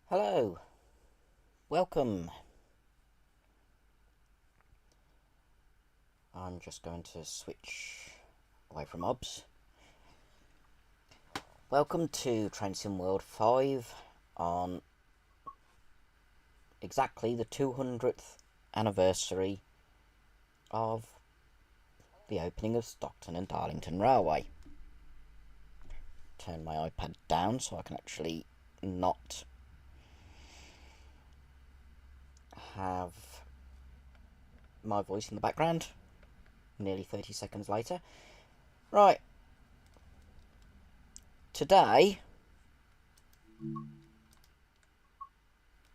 Hello, welcome. I'm just going to switch away from OBS. Welcome to Train Sim World 5 on exactly the 200th anniversary of the opening of Stockton and Darlington Railway. Turn my iPad down so I can actually not have my voice in the background nearly 30 seconds later. Right, today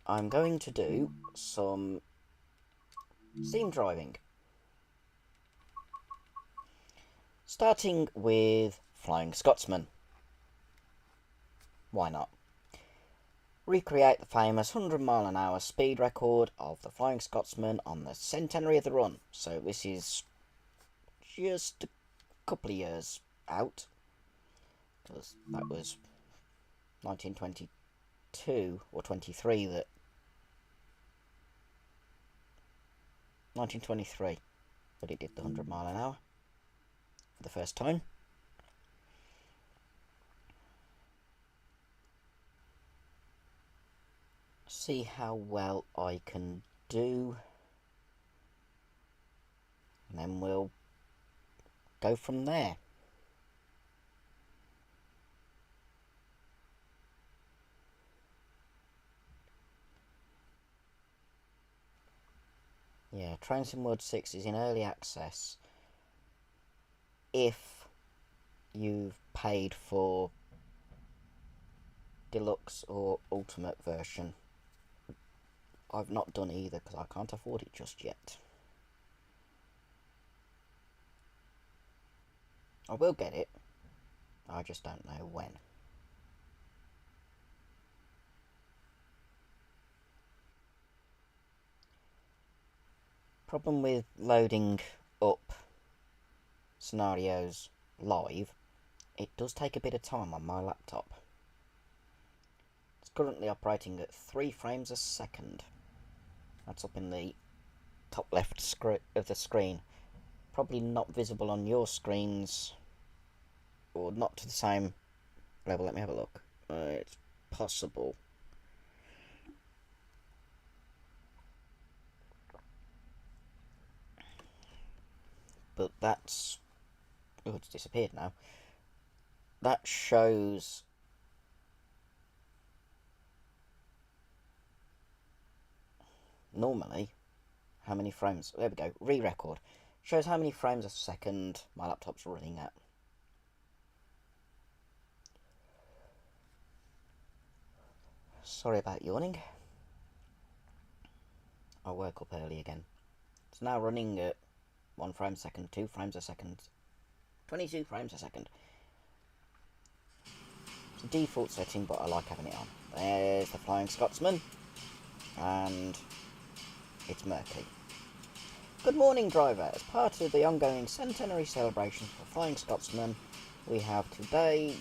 I'm going to do some steam driving, starting with Flying Scotsman. Why not? Recreate the famous 100-mile-an-hour speed record of the Flying Scotsman on the centenary of the run. So this is just a couple of years out, because that was 1922 or 23 that 1923 that it did the 100-mile-an-hour for the first time. See how well I can do, and then we'll go from there. Yeah, Train Sim World 6 is in early access if you've paid for deluxe or ultimate version. I've not done either because I can't afford it just yet. I will get it, I just don't know when. Problem with loading up scenarios live, it does take a bit of time on my laptop. It's currently operating at 3 frames a second. That's up in the top left of the screen. Probably not visible on your screens, or not to the same level. Let me have a look. It's possible. But that's... oh, it's disappeared now. That shows... normally how many frames... there we go, re-record. Shows how many frames a second my laptop's running at. Sorry about yawning. I'll work up early again. It's now running at 1 frame a second, 2 frames a second, 22 frames a second. It's a default setting, but I like having it on. There's the Flying Scotsman, and it's murky. Good morning, driver. As part of the ongoing centenary celebrations for Flying Scotsman, we have today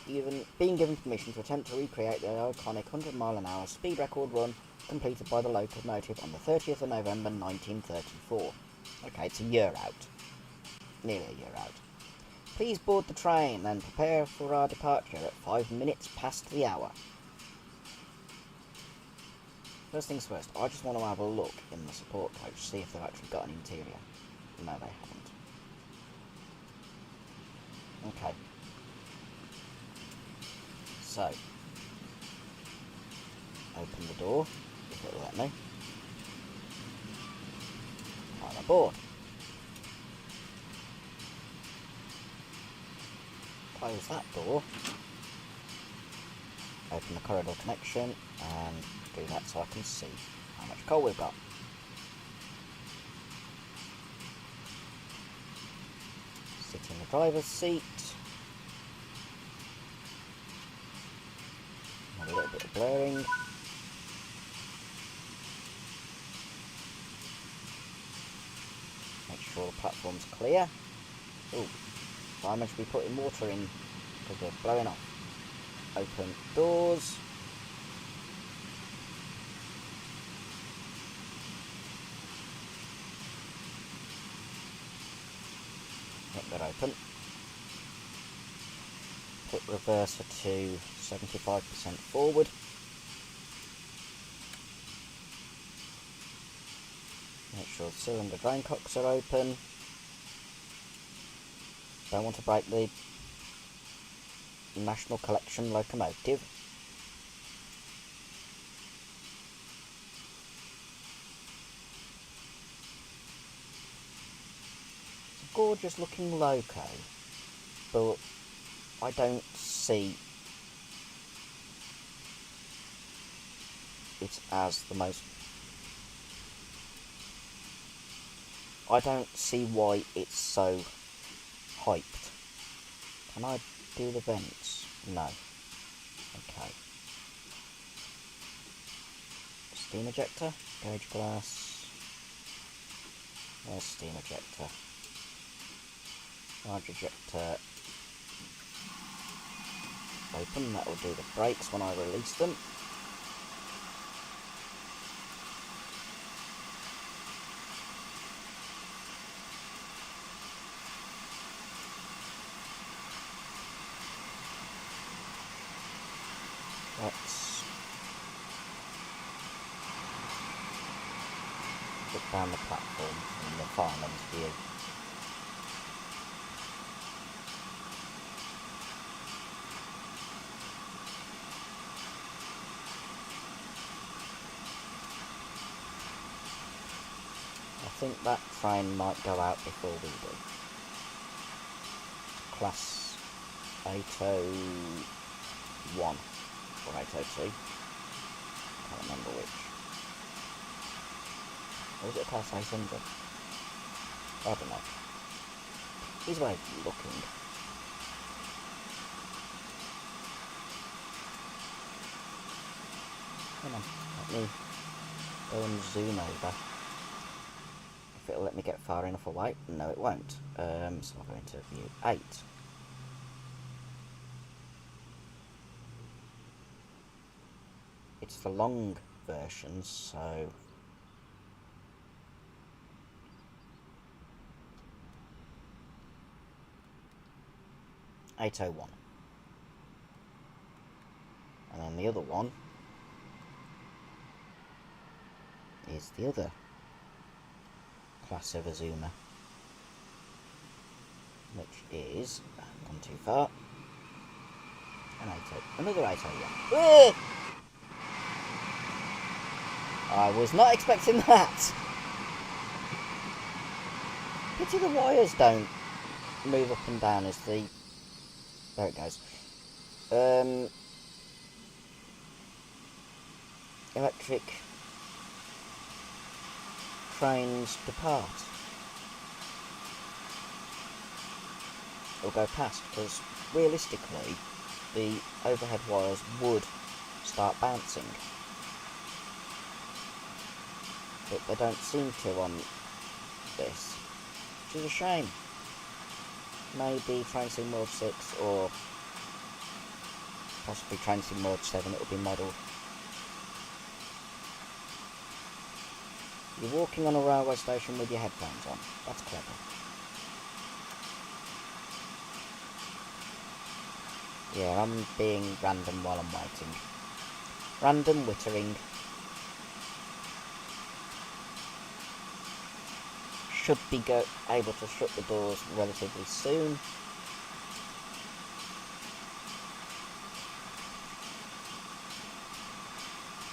been given permission to attempt to recreate the iconic 100-mile-an-hour speed record run completed by the locomotive on the 30th of November 1934. Okay, it's a year out. Nearly a year out. Please board the train and prepare for our departure at 5 minutes past the hour. First things first, I just want to have a look in the support coach, see if they've actually got an interior. No, they haven't. Okay. So, open the door, if it'll let me. Climb aboard. Close that door. Open the corridor connection and do that so I can see how much coal we've got. Sit in the driver's seat. A little bit of blurring. Make sure the platform's clear. Ooh, firemen should be putting water in because they're blowing off. Open doors. They're open. Put reverser to 75% forward. Make sure the cylinder drain cocks are open. Don't want to break the National Collection locomotive. It's a gorgeous looking loco, but I don't see it as the most... I don't see why it's so hyped. Can I do the vents? No. Okay. Steam ejector, gauge glass. There's steam ejector. Large ejector. Open, that will do the brakes when I release them. Let's look down the platform from the fireman's view. I think that train might go out before we do. Class 801 or 802. Can't remember which. Or was it class 800? I don't know. He's way looking. Come on, let me go and zoom over. If it'll let me get far enough away. No, it won't. So I'll go into view 8. It's the long version, so... (801). And then the other one is the other class of Azuma, which is, gone too far, another 801. I was not expecting that. Pity the wires don't move up and down as the... There it goes. Electric trains depart or go past, because realistically the overhead wires would start bouncing, but they don't seem to on this, which is a shame. Maybe Train Sim Mode 6 or possibly Train Sim Mode 7 it will be modelled. You're walking on a railway station with your headphones on. That's clever. Yeah, I'm being random while I'm waiting. Random wittering. Should be able to shut the doors relatively soon.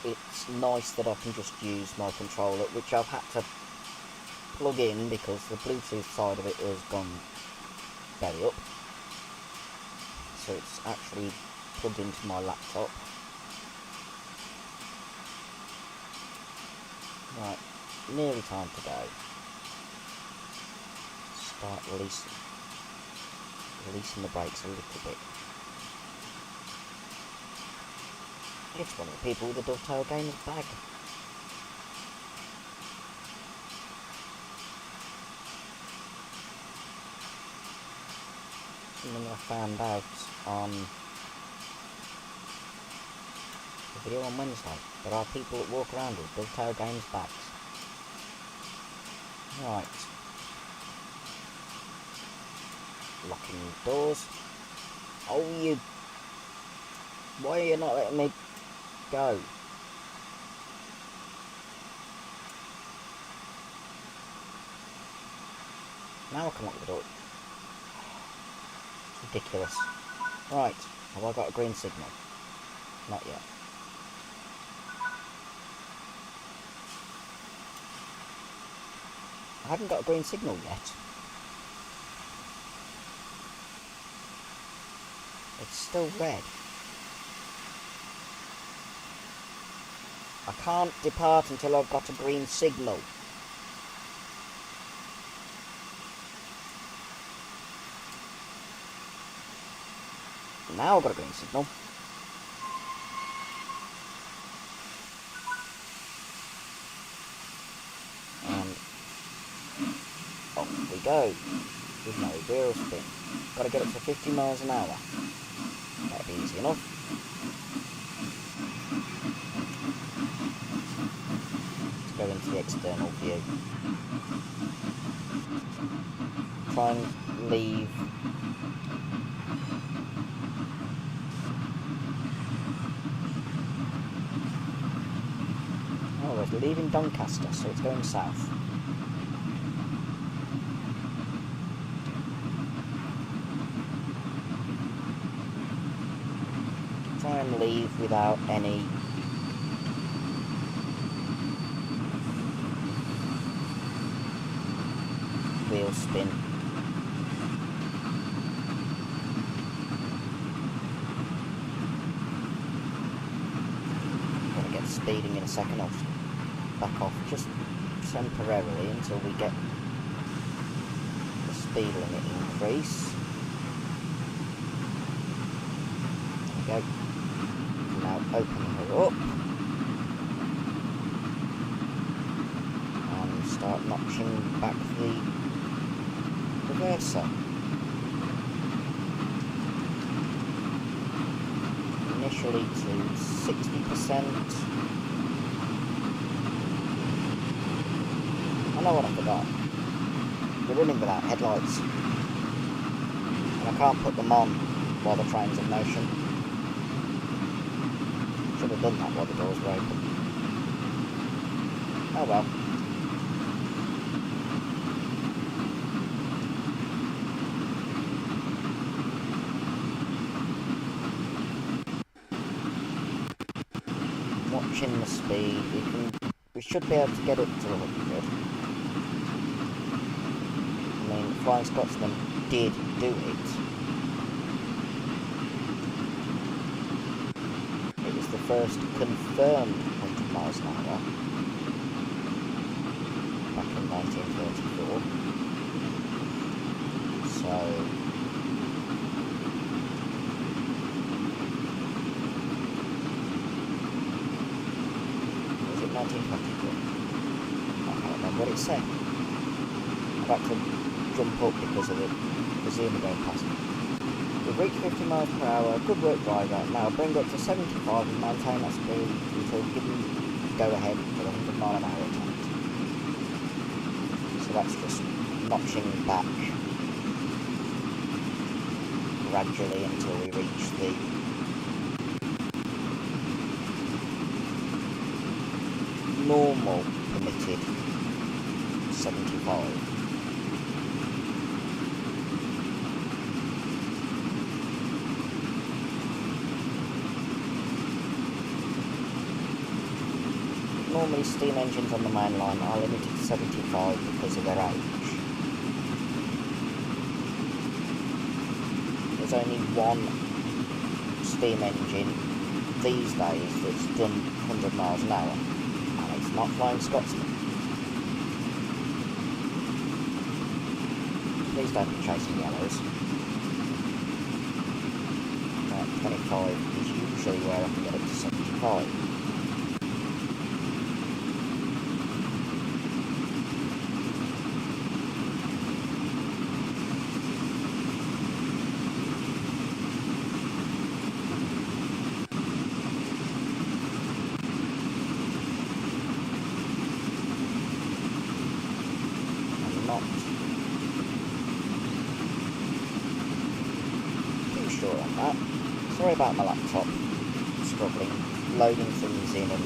It's nice that I can just use my controller, which I've had to plug in because the Bluetooth side of it has gone belly up. So it's actually plugged into my laptop. Right, nearly time to go. Start releasing the brakes a little bit. It's one of the people with the Dovetail Games bag. Something I found out on the video on Wednesday. There are people that walk around with Dovetail Games bags. Right. Locking doors. Oh, you... Why are you not letting me go? Now I can lock the door. It's ridiculous. Right, have I got a green signal? Not yet. I haven't got a green signal yet. It's still red. I can't depart until I've got a green signal. Now I've got a green signal. And off we go. With no wheel spin. Got to get up to 50 miles an hour. That'd be easy enough. Let's go into the external view. Try and leave. Oh, we're leaving Doncaster, so it's going south. Try and leave without any wheel spin. I'm going to get speeding in a second. I'll back off just temporarily until we get the speed limit increase. There we go. Now open her up and start notching back the reverser. Initially to 60%. I know what I forgot. We're running without headlights. And I can't put them on while the train's in motion. Should have done that while the doors were open. Oh well. Watching the speed, we should be able to get it to 100. I mean, Flying Scotsman did do it. It was the first confirmed 100 miles an hour back in 1934. So was it 1924? I can't remember what it said. I've had to jump up because of the Zuma going past me. We've reached 50 miles per hour, good work driver, now bring up to 75 and maintain that speed until given go ahead for the 100 mile an hour attempt. So that's just notching back gradually until we reach the normal permitted 75. Normally steam engines on the main line are limited to 75 because of their age. There's only one steam engine these days that's done 100 miles an hour, and it's not Flying Scotsman. Please don't be chasing yellows. 25 is usually where I can get up to 75. that. Sorry about my laptop struggling, loading things in and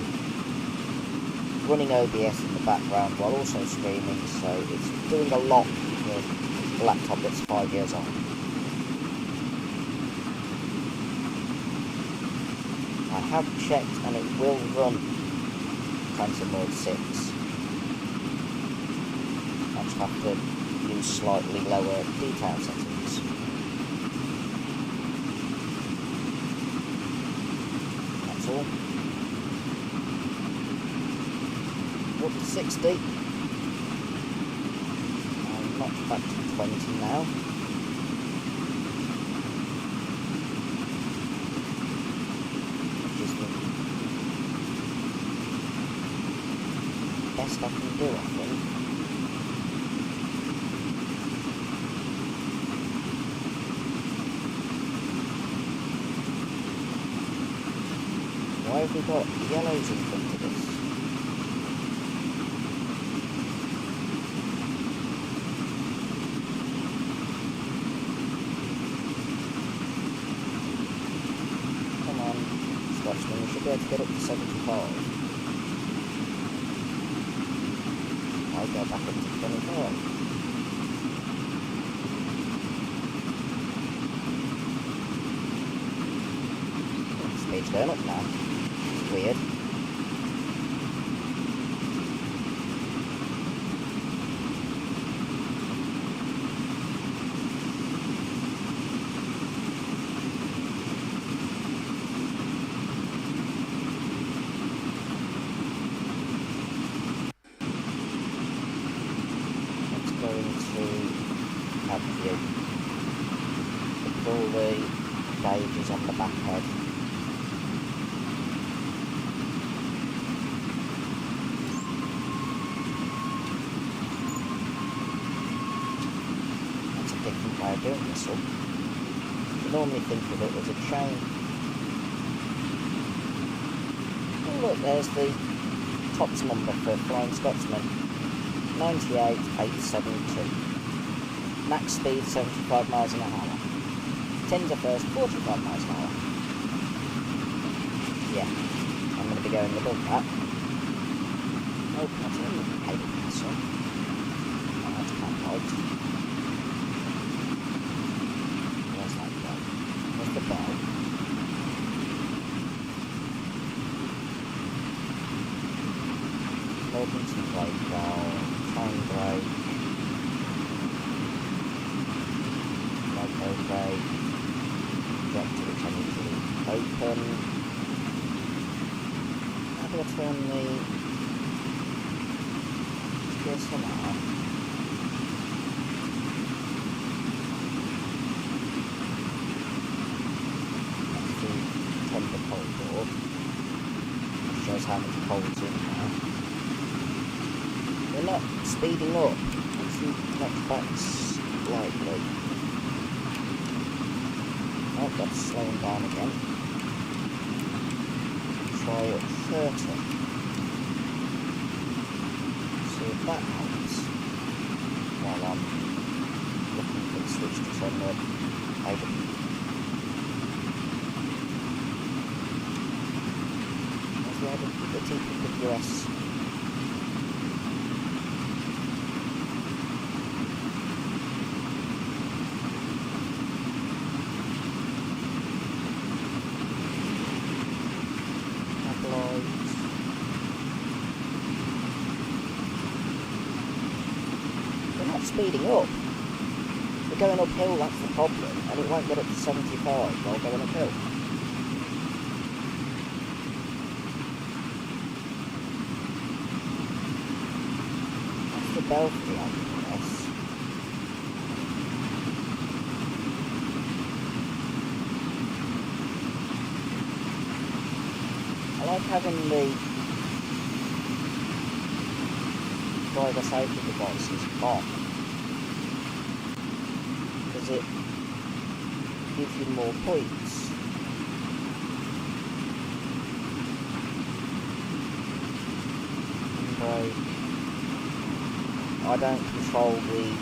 running OBS in the background while also streaming, so it's doing a lot for a laptop that's 5 years old. I have checked and it will run Transit Mode 6. I just have to use slightly lower detail settings. That's all. Up to 60. I'm knocked back to 20 now. Which is the best I can do, I think. Why have we got yellows in front of us? Come on, Stockton, we should be able to get up to 75. I'll go back up to 25. Speed's going up now. Weird. Let's go into cab view. Look at all the gauges on the back head. Way of doing this one. You normally think of it as a chain. Oh look, there's the TOPS number for Flying Scotsman. 98872. Max speed 75 miles an hour. Tender first 45 miles an hour. Yeah, I'm going to be going above that. Oh, not in the cable castle. Oh, that's kind of light. The bell. Emergency brake valve, train brake, loco brake, ejector which I need to open. How do I turn the PSNR? The cold door, which shows how much cold's in there. We're not speeding up, let's knock back slightly. Oh, that's slowing down again. Try at 30. See if that helps. While I'm looking for the switch to turn the over. The TPWS. Tabloids. We're not speeding up. We're going uphill, that's the problem, and it won't get up to 75 while going uphill. Bell for the ambulance. I like having the driver safety devices on because it gives you more points. And I don't control the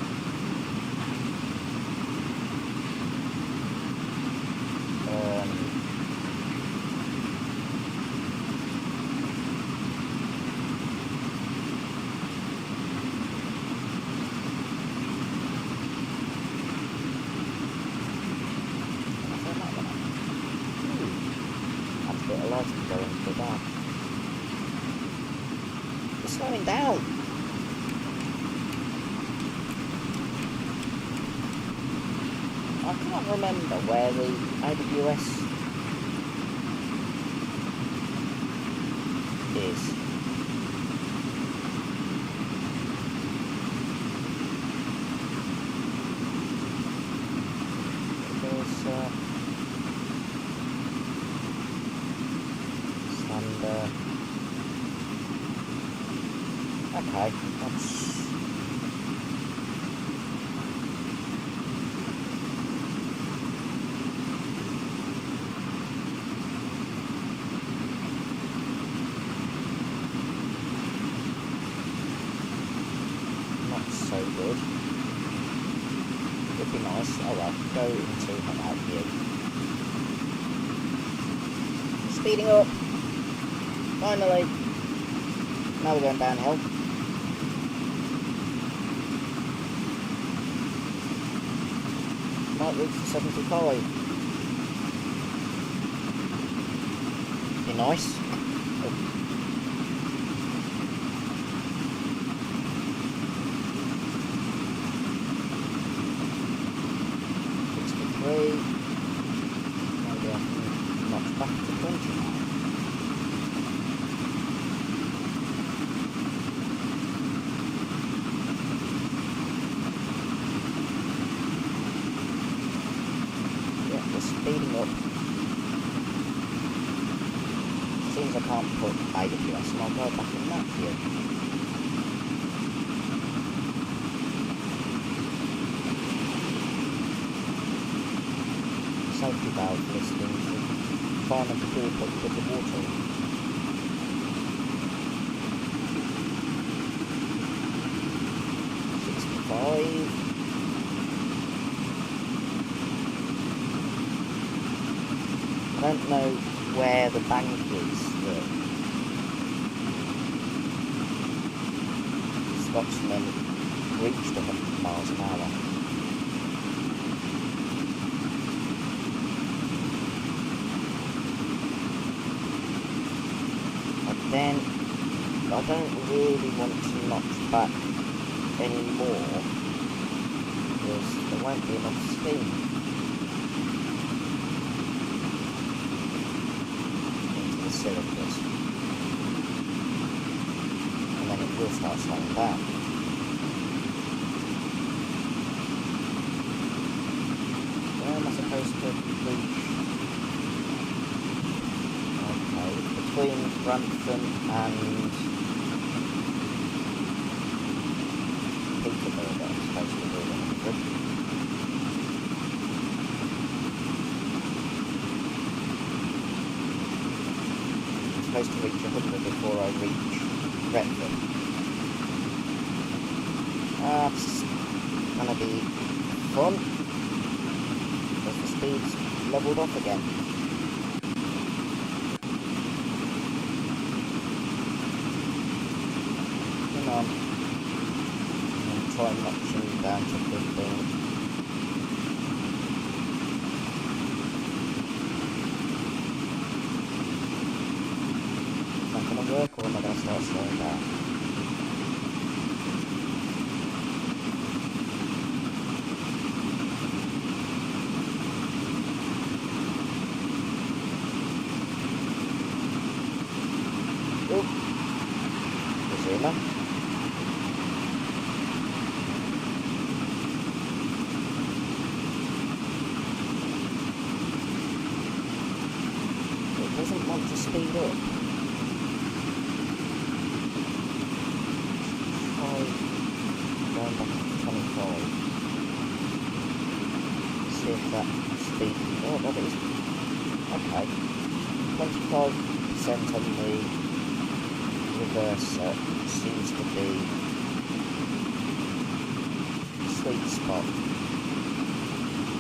I can't remember where the AWS is. Okay, that's... not so good. Would be nice. Oh well, go into hangout view. Speeding up! Finally! Now we're going downhill. Might reach the 75. Be nice. Oh. 63. Maybe I can notch back to 20 now. Speeding up. Seems I can't put AWS and I'll go back in that view. Safety valve listing should find them before we put a bit of water in. I don't know where the bank is that Scotsman reached 100 miles an hour. But then I don't really want to notch back anymore because there won't be enough steam. Cylinders, and then it will start slowing down. Where am I supposed to reach? Okay, between Grantham and Peterborough I'm supposed to do 100. Supposed to reach 100 before I reach Retford. That's gonna be fun because the speed's levelled off again. Come on. I'm trying notching down to 15. Work, or am I going to start slowing down? Oh, resumer. It doesn't want to speed up. See if that speed. Oh, that is okay. 25% on the reverser seems to be the sweet spot.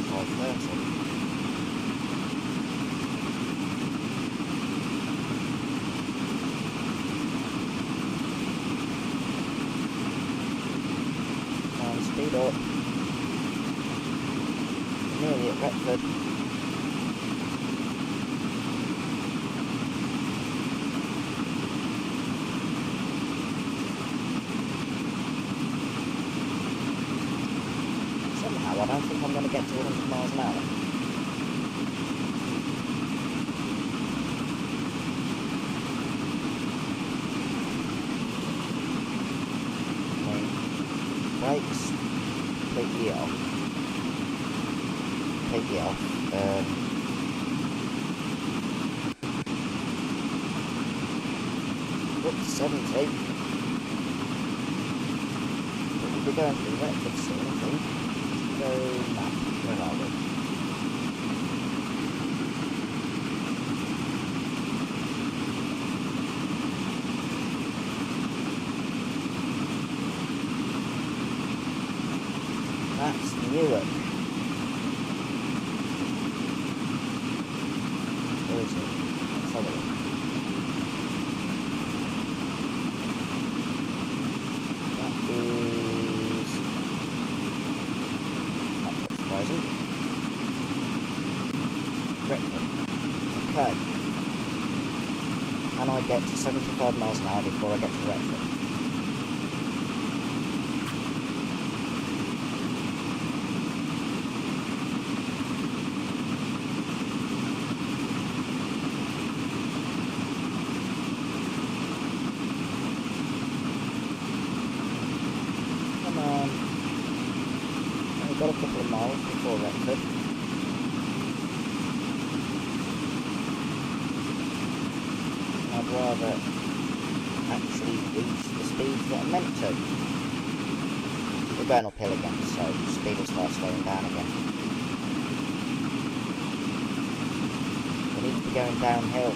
530. Speed up. Nearly at Retford. Somehow I don't think I'm going to get to 100 miles an hour. Brakes completely off. Up to 70. But we'll be going to Retford soon, I think. Go map. Where are we? That's Newark. Where is it? Let's have a look. That is... That's not surprising. Retford. Okay. Can I get to 75 miles an hour before I get to Retford? Got a couple of miles before Retford. I'd rather actually reach the speeds that I'm meant to. We're going uphill again, so speed will start slowing down again. We need to be going downhill.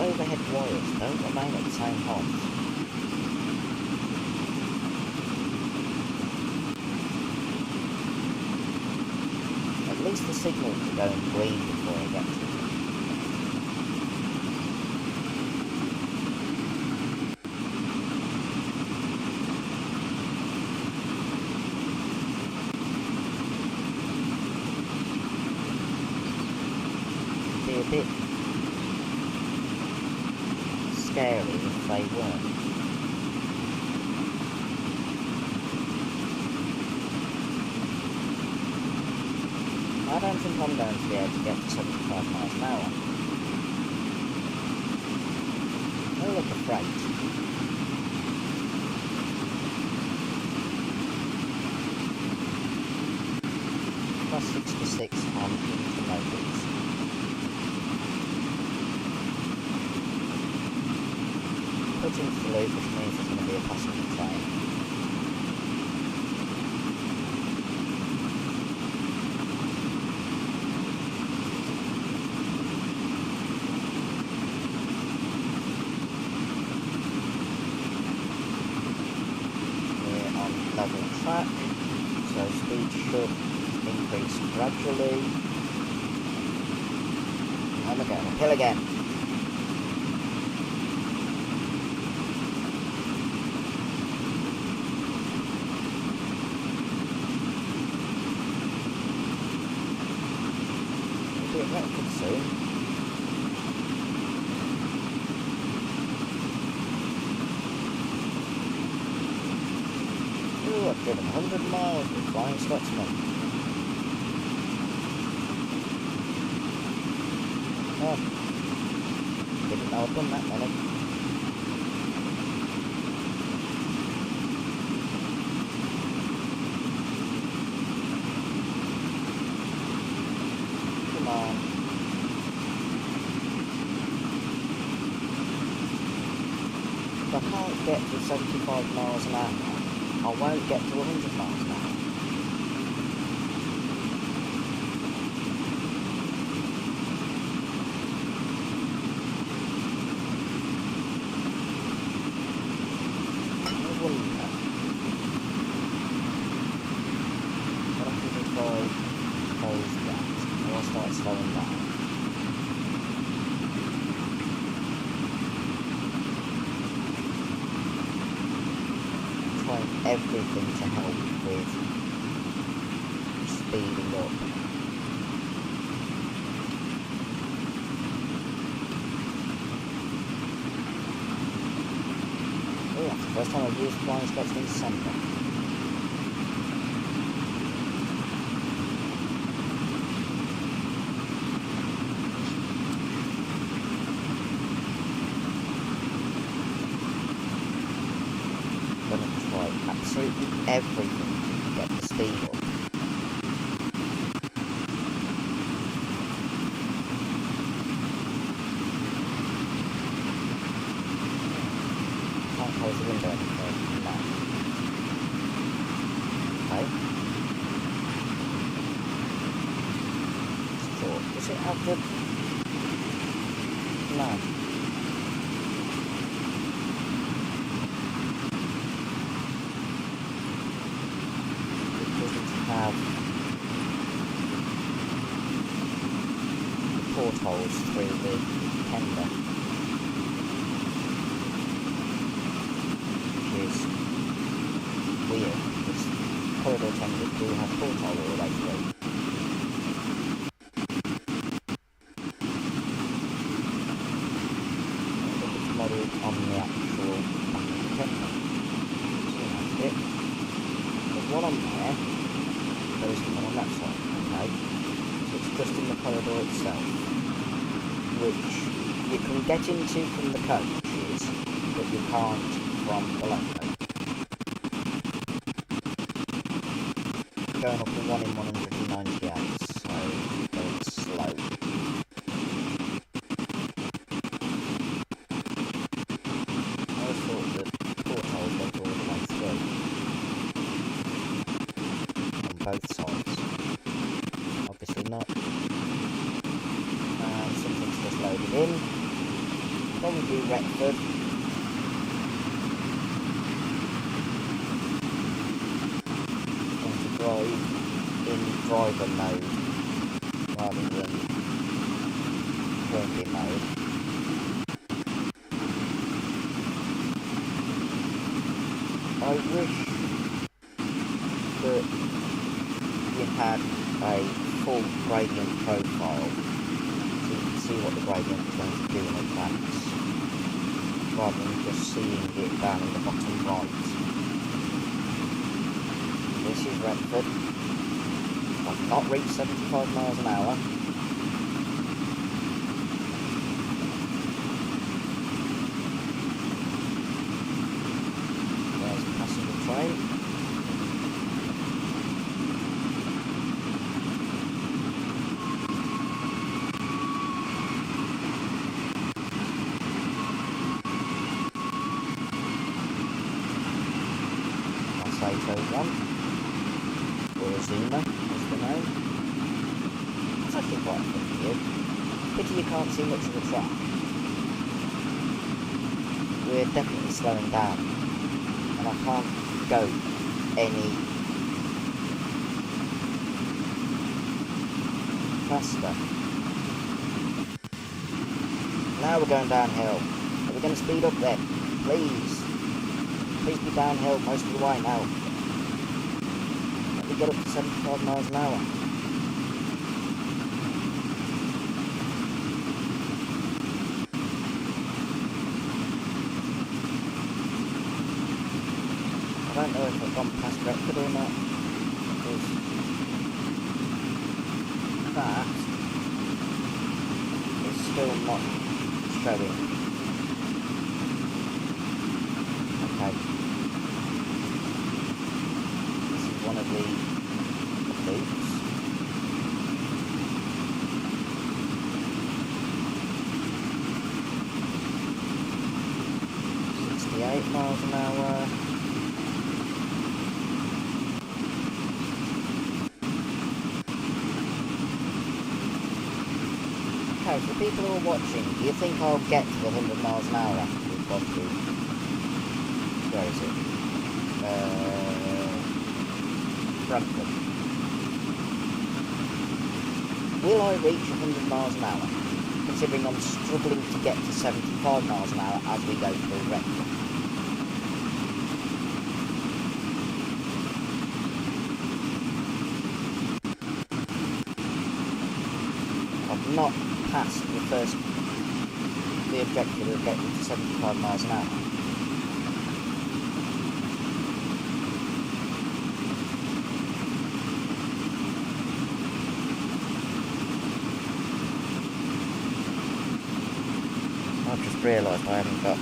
Overhead wires don't remain at the same height. At least the signals are going green before I get to them. Be a bit scary if they weren't. I don't think I'm going to be able to get to 75 miles an hour. Oh, look, a freight. Plus 66 on locomotives. Put into the loop, which means there's going to be a passenger train. We're on level track, so speed should increase gradually. And we're going uphill again. We'll be at Retford soon. Ooh, I've driven 100 miles with Flying Scotsman. Oh, didn't know I'd done that many. Come on. If I can't get to 75 miles an hour, I won't get to 100 miles an hour. I start slowing down. Trying everything to help with speeding up. Oh, that's the first time I've used flying Scotsman in December. Absolutely everything to get the speed up. Can't close the window any further than that. Okay. Sure. Does it have the... No. Have the portholes through the tender, which is weird because corridor tenders do have porthole all the way through. I think it's modelled on the actual back of the tender, so that's it. There's one on there. There isn't one on that side, okay? So it's just in the corridor itself, which you can get into from the coaches, but you can't from the loco. Going up to 1 in 198, so very slow. I always thought that portholes went all the way through. Both sides. Obviously not. Something's just loaded in. Probably Retford. Going to drive in driver mode rather than working mode. I wish that you had a full gradient profile so you can see what the gradient is going to do in advance rather than just seeing it down in the bottom right. This is Retford. I've not reached 75 miles an hour. There's the passenger train. One, or Azuma is the name. It's actually quite a fun view. Pity you can't see much of the track. We're definitely slowing down, and I can't go any faster. Now we're going downhill. Are we going to speed up then? Please. Please be downhill most of the way now. Let me get up to 75 miles an hour. I don't know if I've gone past Retford or not, because that is still not showing. Okay. This is one of the loops. Miles an hour. Okay, for people who are watching, do you think I'll get to 100 miles an hour after we've gone through? Where is it? Brentford. Will I reach 100 miles an hour? Considering I'm struggling to get to 75 miles an hour as we go through Retford. I've not passed the objective of getting to 75 miles an hour. I've just realised I haven't got...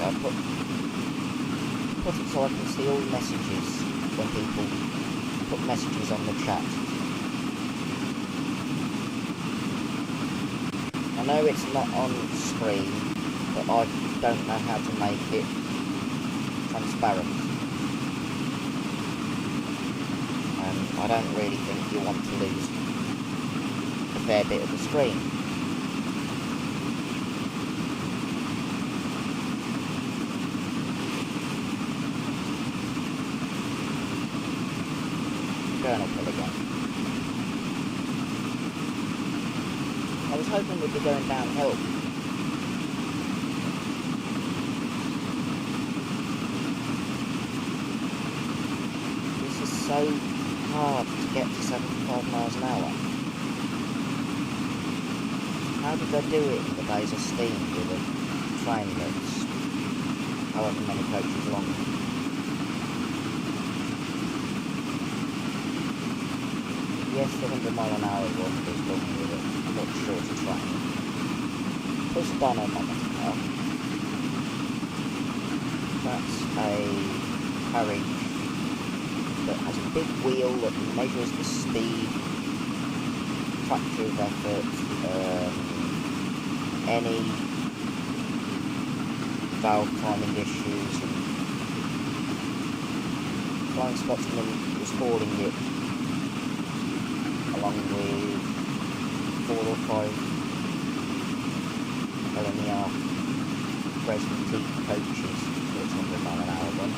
I'll put it so I can see all messages when people put messages on the chat. I know it's not on screen, but I don't know how to make it transparent. And I don't really think you want to lose a fair bit of the screen. Going uphill again. I was hoping we'd be going downhill. This is so hard to get to 75 miles an hour. How did they do it in the days of steam with a train that's however many coaches long? Yes, the 100 mile an hour one is done with a much shorter train. Plus dynamometer car. That's a carriage that has a big wheel that measures the speed, tractive effort, any valve timing issues, and Flying Scotsman was hauling it along with 4 or 5 LMER Dresden T coaches with 100 mile an hour run.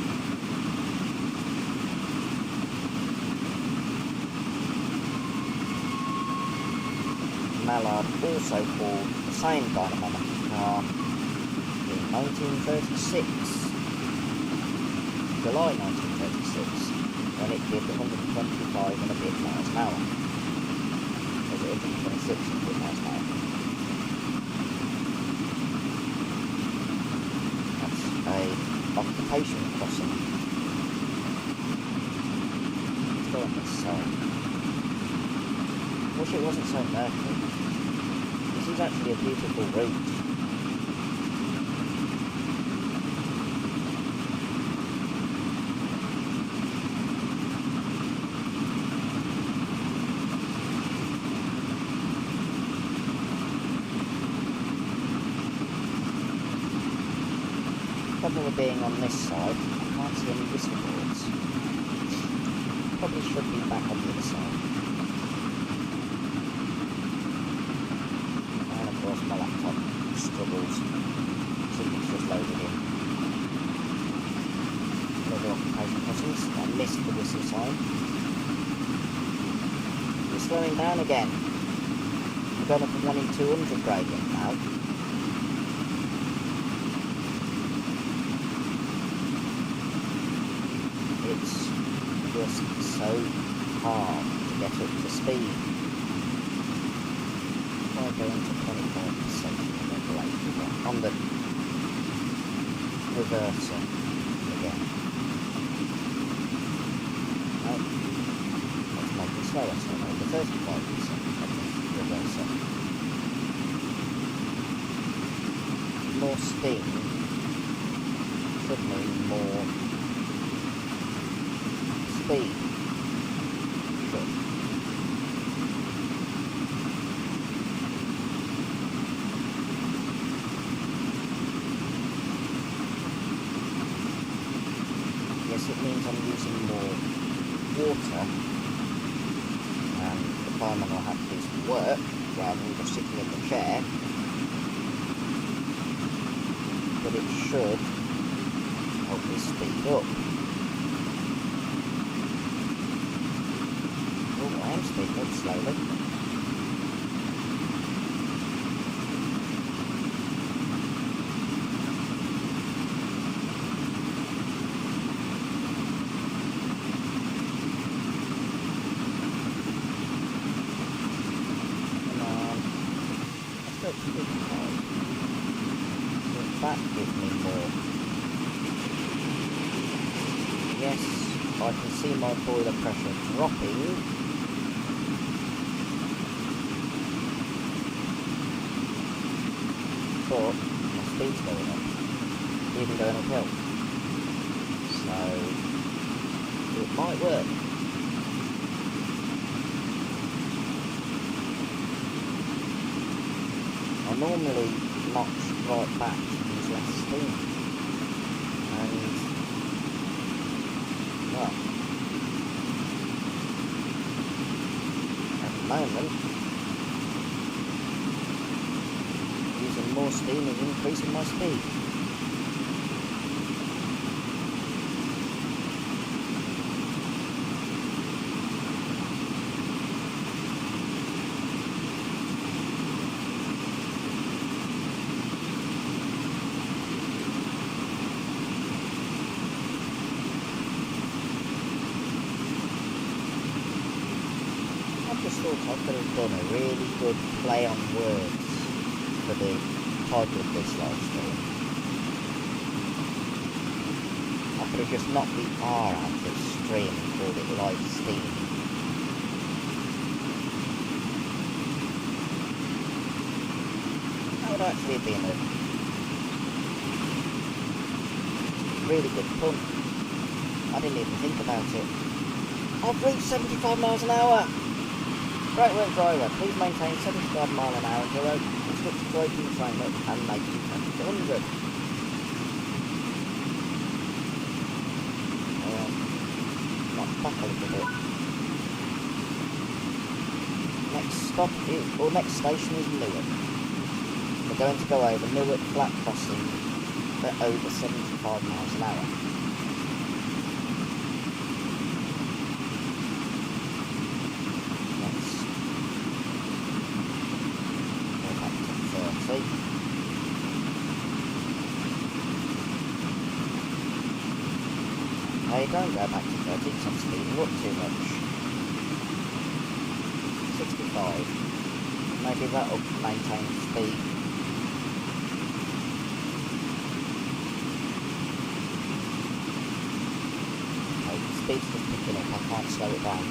Mallard also hauled the same dynamometer car in 1936, July 1936, when it did 125 and a bit miles an hour. 126 miles an hour. That's a occupation crossing. Still on this side. Wish it wasn't so murky. This is actually a beautiful route. Problem with being on this side, I can't see any whistle boards. Probably should be back on the other side. And of course my laptop struggles. Something's just loaded in. Further occupation crossings. I missed the whistle sign. We're slowing down again. We're going up to 1 in 200 gradient now. It's just so hard to get up to speed. If I go into 25% on the reverser again. No, let's make it slower, so on the 35% of the reverser. More steam should mean more speed. Sure. Yes, it means I'm using more water, and the fireman will have to do some work rather than just sitting in the chair. But it should help me speed up. speeding up slowly. That gives me more. Yes, I can see my boiler pressure dropping. But my speed's going up. Even going uphill. So it might work. I normally notch right back to use less steam, and well, at the moment using more steam is increasing my speed. I just thought I could have done a really good play on words for the title of this live stream. I could have just knocked the R out of stream and called it live steam. That would actually have been a really good pun. I didn't even think about it. I've reached 75 miles an hour! Great work, driver. Please maintain 75 mile an hour until instructions to open the train up and make it 100. Knock back a little bit. Next stop is, or next station is Newark. We're going to go over Newark Flat Crossing at over 75 miles an hour. Okay, don't go back to 30 because I'm speeding up too much. 65. Maybe that'll maintain speed. Okay, the speed's just picking up, I can't slow it down.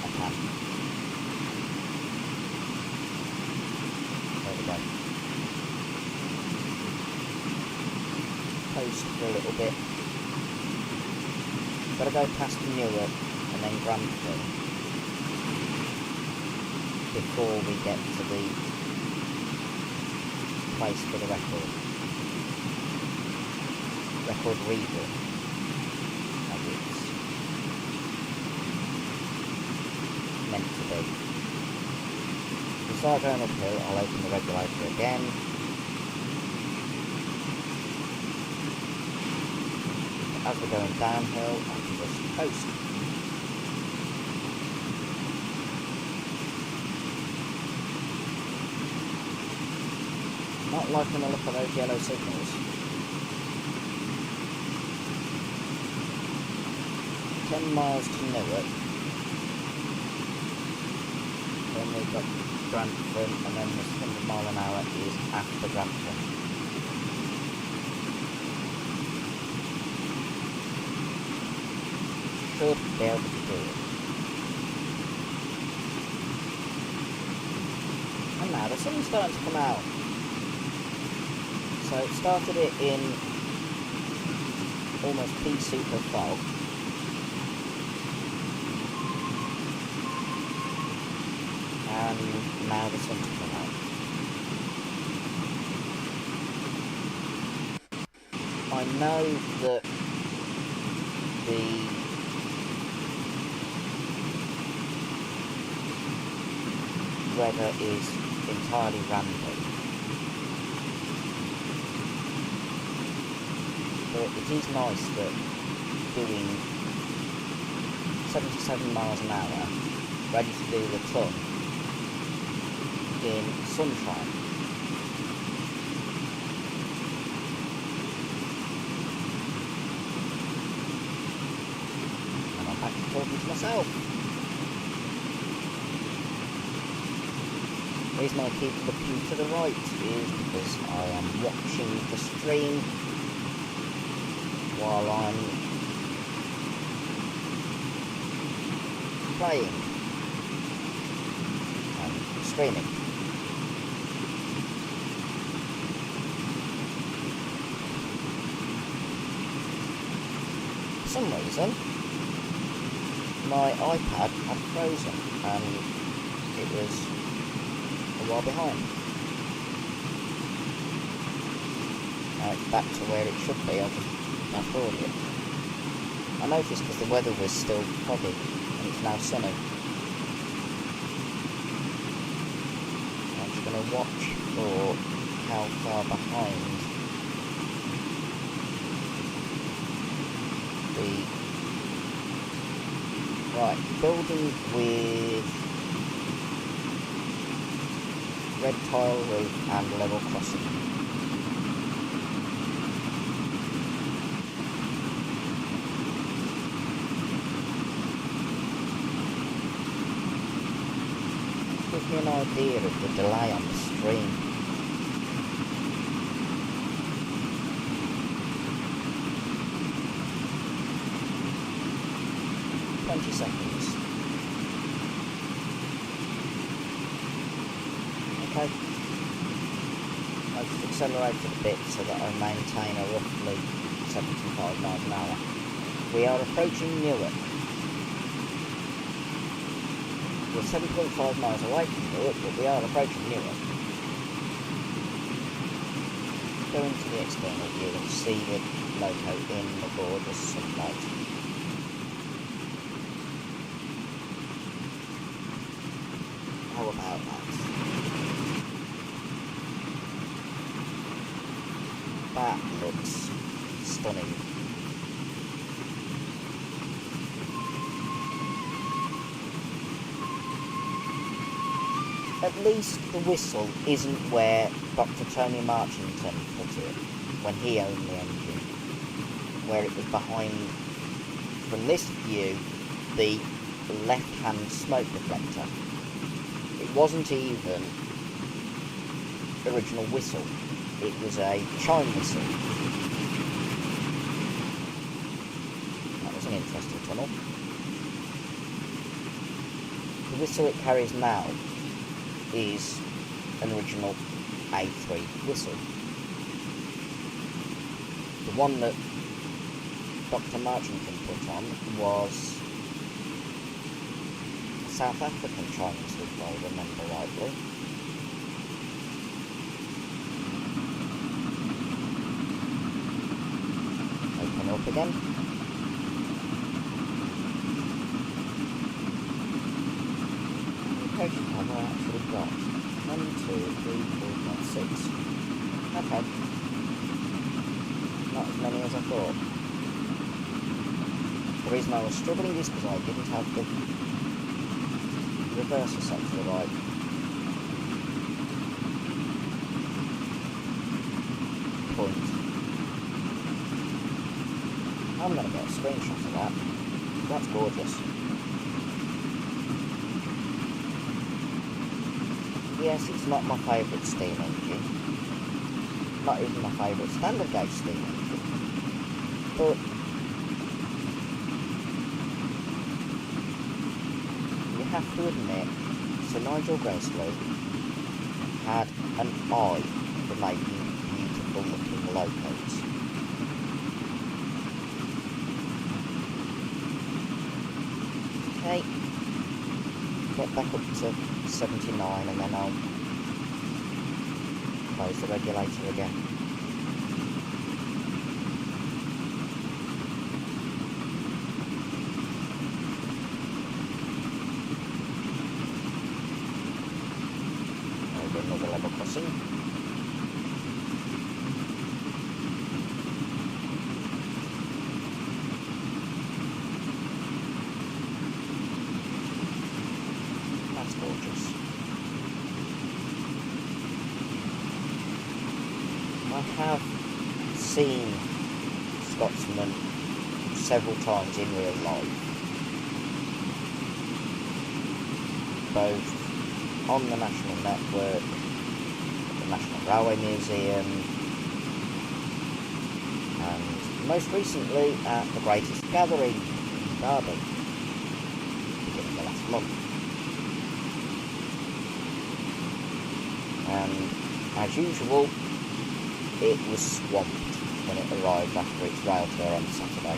I can. There we go. Coast for a little bit. Gotta go past Newark and then Grantham before we get to the place for the record reader, as it's meant to be. If we start going uphill, I'll open the regulator again. As we're going downhill, I can just coast. Not liking the look of those yellow signals. 10 miles to Newark. Then we've got Grantham, and then this 100 mile an hour is after Grantham. Should be able to do it. And now the sun's starting to come out. So it started it in almost pea super fog. And now the sun's come out. I know that the weather is entirely random, But it is nice that doing 77 miles an hour, ready to do the ton in sunshine. And I'm back to talking to myself. The reason I keep looking to the right is because I am watching the stream while I'm playing and streaming. For some reason, my iPad had frozen and it was a while behind. Now it's back to where it should be. I'll just record it. I noticed because the weather was still foggy and it's now sunny. I'm just going to watch for how far behind the building with red tile roof and level crossing. Gives me an idea of the delay on the stream. Seconds. Okay. I'll just accelerate it a bit so that I maintain a roughly 75 miles an hour. We are approaching Newark. We're 7.5 miles away from Newark, but we are approaching Newark. Go into the external view and see the loco in the gorgeous sunlight. How about that? That looks stunning. At least the whistle isn't where Dr. Tony Marchington put it when he owned the engine, where it was behind, from this view, the left-hand smoke deflector. It wasn't even original whistle, it was a chime whistle. That was an interesting tunnel. The whistle it carries now is an original A3 whistle. The one that Dr. Marchington put on was South African chime whistle, if I remember rightly. Open up again. How many have I actually got? 1, 2, 3, 4, 5, 6. Okay. Not as many as I thought. The reason I was struggling is because I didn't have the reverser set to the right. Point. I'm going to get a screenshot of that. That's gorgeous. Yes, it's not my favourite steam engine. Not even my favourite standard gauge steam engine. But you have to admit, Sir Nigel Gracely had an eye for making beautiful looking locos. Okay, get back up to 79 and then I'll close the regulator again. Over another level crossing. I have seen Scotsman several times in real life, both on the National Network, the National Railway Museum, and most recently at the Greatest Gathering in Derby, beginning of last month. And as usual, it was swamped when it arrived after its rail tour on Saturday.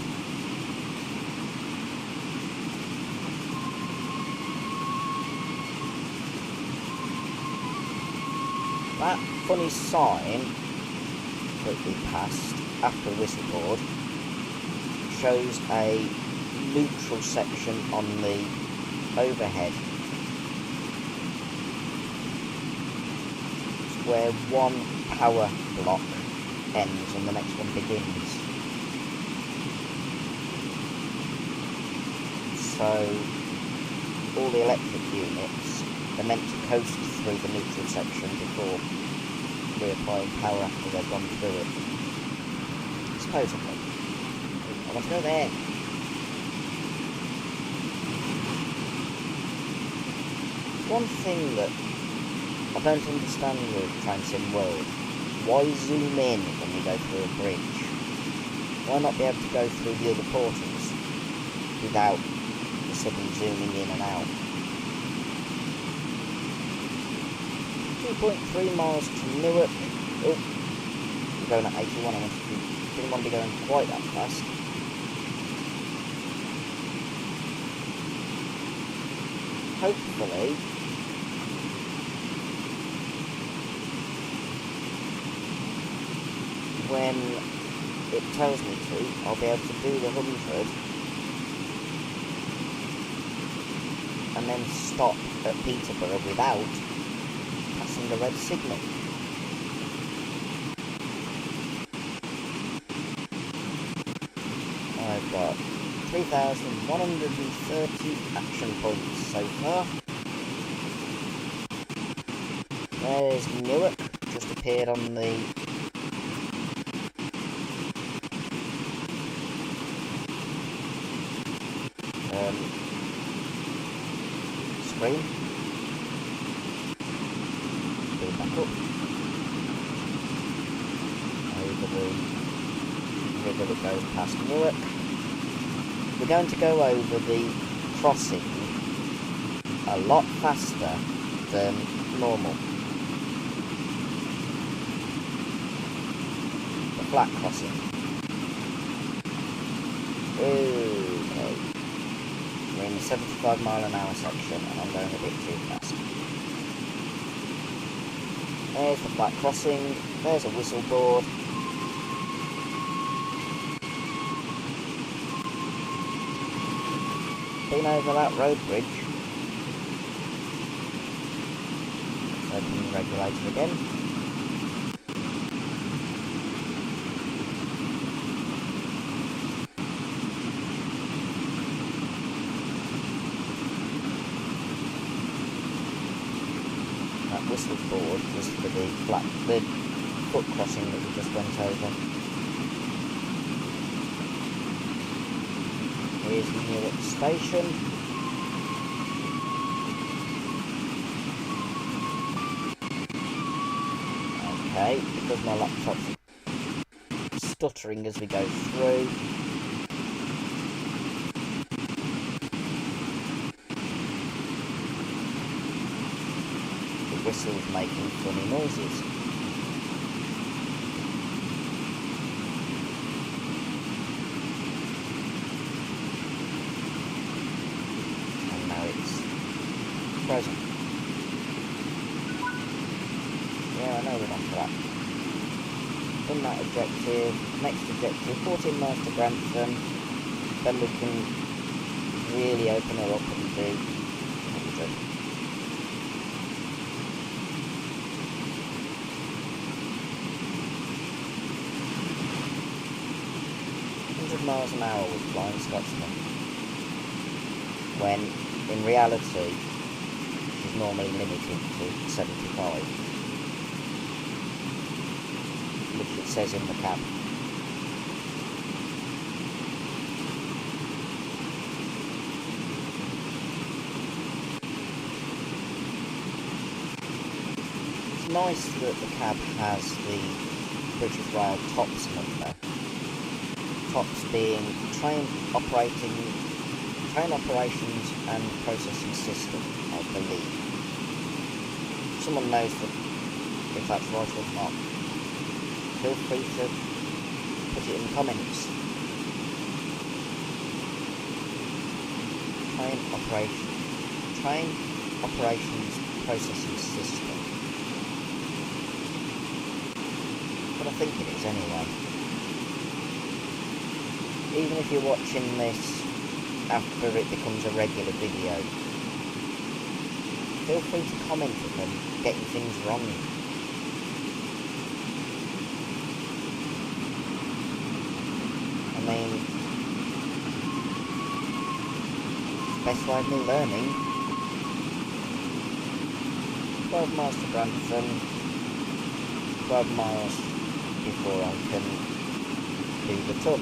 That funny sign that we passed after Whistleboard shows a neutral section on the overhead. It's where one power block ends and the next one begins. So all the electric units are meant to coast through the neutral section before reapplying power after they've gone through it. Supposedly. I want to go there. One thing that I don't understand with Transim World, why zoom in when you go through a bridge? Why not be able to go through the other portals without the sudden zooming in and out? 2.3 miles to Newark. Oh, we're going at 81. Didn't want to be going quite that fast. Hopefully, when it tells me to, I'll be able to do the 100 and then stop at Peterborough without passing the red signal. I've got 3,130 action points so far. There's Newark, just appeared on the screen. Speed back up. Over the river that goes past Newark. We're going to go over the crossing a lot faster than normal. The flat crossing. Okay. We're in the 75 mile an hour section and I'm going a bit too fast. There's the flat crossing. There's a whistle board. Been over that road bridge. Let's open the regulator again. That whistle board was for the foot crossing that we just went over. Here's Newark Station. Okay, because my laptop's stuttering as we go through. The whistle's making funny noises. Frozen. Yeah, I know we're on for that. Done that objective. Next objective, 14 miles to Grantham. Then we can really open her up and do 100. 100 miles an hour with Flying Scotsman. When in reality is normally limited to 75. which it says in the cab. It's nice that the cab has the British Rail TOPS number. TOPS being Train Operations and Processing System, I believe. Someone knows that if that's right or not. Feel free to put it in the comments. Train Operations Processing System. But I think it is anyway. Even if you're watching this after it becomes a regular video, feel free to comment if I'm getting things wrong. I mean, best way of me learning. 12 miles to Grantham, 12 miles before I can do the tub.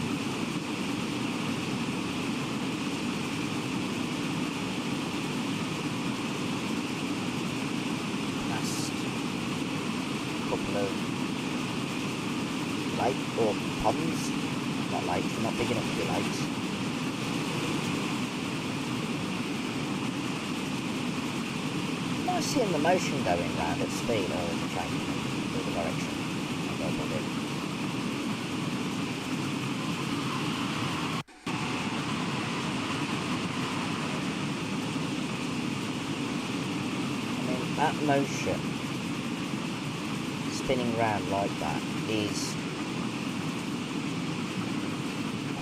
Lake or ponds, not lakes, they're not big enough to be lakes. Nice seeing the motion going round at speed. Oh, there's a train in the other direction. I'll go it. I mean, that motion spinning round like that is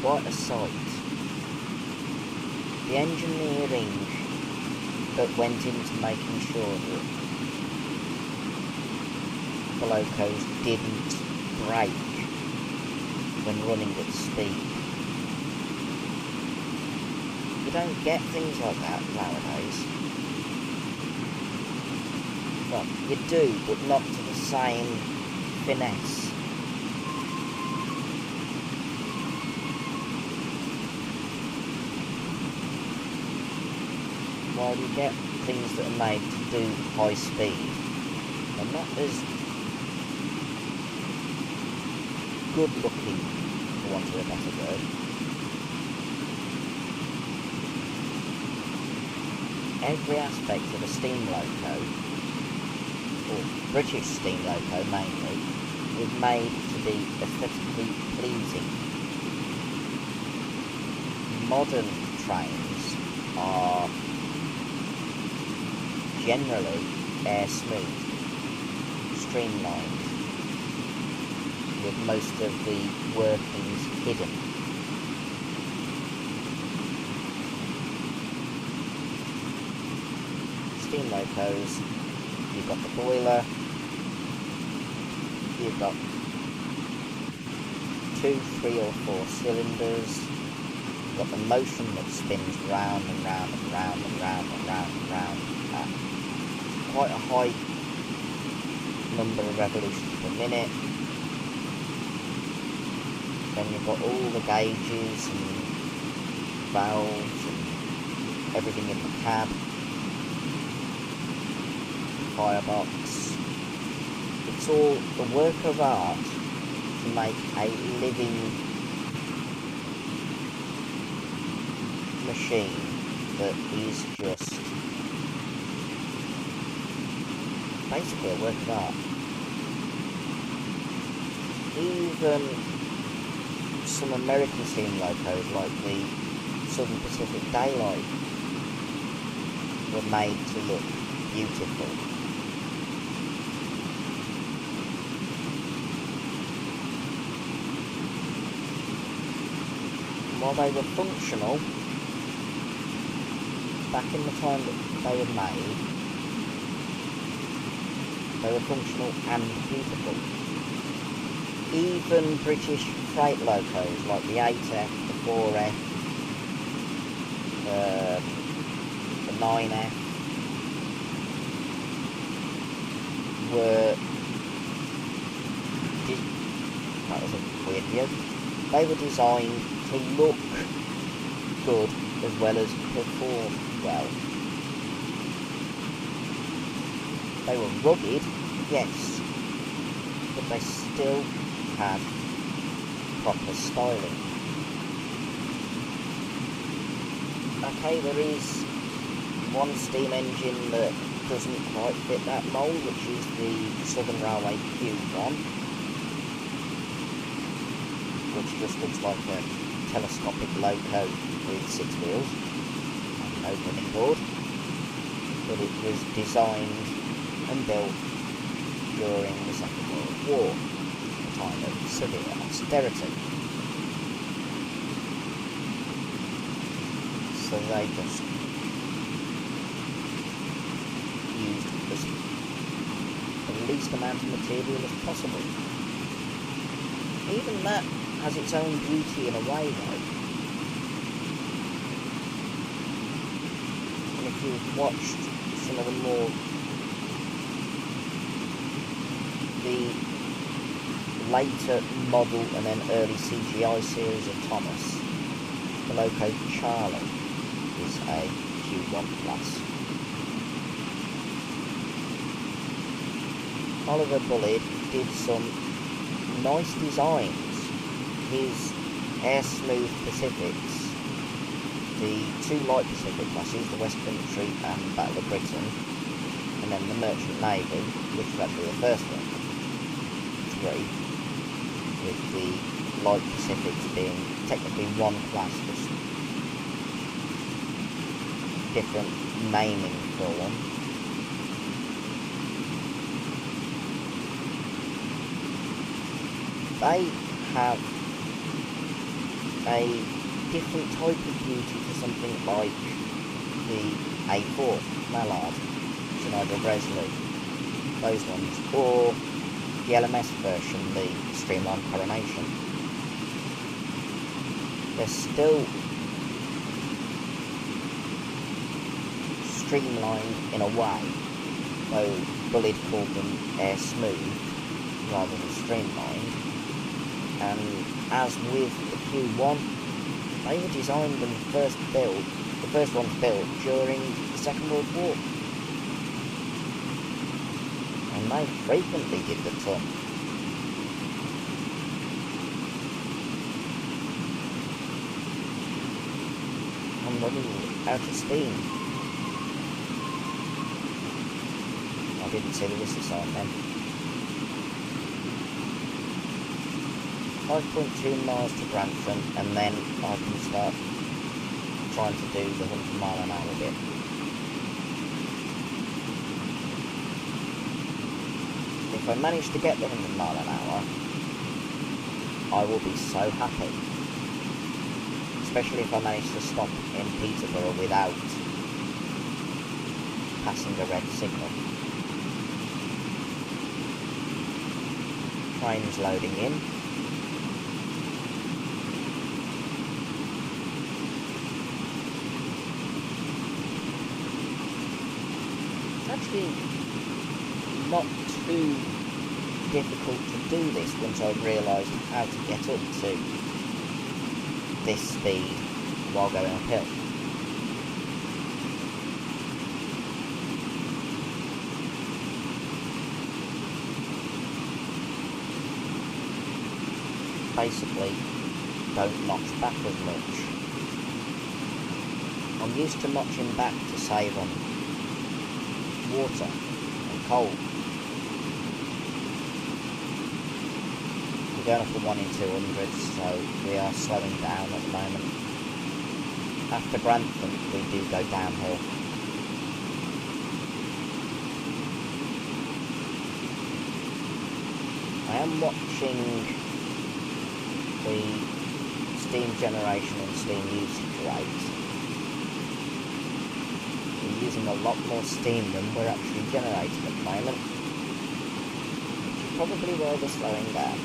quite a sight. The engineering that went into making sure that the locos didn't brake when running at speed. You don't get things like that nowadays. Well, you do, but not to the same finesse. While you get things that are made to do high speed, they're not as good looking, for want of a better word. Every aspect of a steam loco, or British steam loco mainly, was made to be aesthetically pleasing. Modern trains are generally air smooth, streamlined, with most of the workings hidden. Steam locos, you've got the boiler, you've got 2, 3 or 4 cylinders, you've got the motion that spins round and round and round and round and round and round at quite a high number of revolutions per minute. Then you've got all the gauges and valves and everything in the cab, firebox. It's all a work of art to make a living machine that is just basically a work of art. Even some American steam locos like the Southern Pacific Daylight were made to look beautiful. And while they were functional, back in the time that they were made, they were functional and beautiful. Even British freight locos like the 8F, the 4F, the 9F as a weird view. They were designed to look good as well as perform well. They were rugged, yes, but they still had proper styling. Okay, there is one steam engine that doesn't quite fit that mould, which is the Southern Railway Q1, which just looks like a telescopic loco with 6 wheels and no running board, but it was designed and built during the Second World War, a time of severe austerity. So they just used the least amount of material as possible. Even that has its own beauty in a way though. And if you've watched some of the more the later model and then early CGI series of Thomas, the loco Charlie is a Q1 class. Oliver Bullitt did some nice designs. His Air Smooth Pacifics, the 2 light Pacific classes, the West Country and Battle of Britain, and then the Merchant Navy, which was actually the first one, 3, with the light Pacifics being technically one class, just different naming for them. They have a different type of beauty to something like the A4 Mallard, Schneider Bresley, those ones, or the LMS version, the Streamline Coronation. They're still streamlined in a way, though Bullitt called them Air Smooth rather than streamlined. And as with the Q1, they were designed and first built, the first ones built during the Second World War. And they frequently did the ton. I'm running out of steam. I didn't see the whistle sign then. 5.2 miles to Grantham, and then I can start trying to do the 100 mile an hour bit. If I manage to get the 100 mile an hour, I will be so happy. Especially if I manage to stop in Peterborough without passing a red signal. Trains loading in. Actually not too difficult to do this once I've realised how to get up to this speed while going uphill. Basically, don't notch back as much. I'm used to notching back to save on water and coal. We're going up to 1 in 200, so we are slowing down at the moment. After Grantham we do go downhill. I am watching the steam generation and steam usage rate. We're using a lot more steam than we're actually generating at the moment, which is probably why we're slowing down.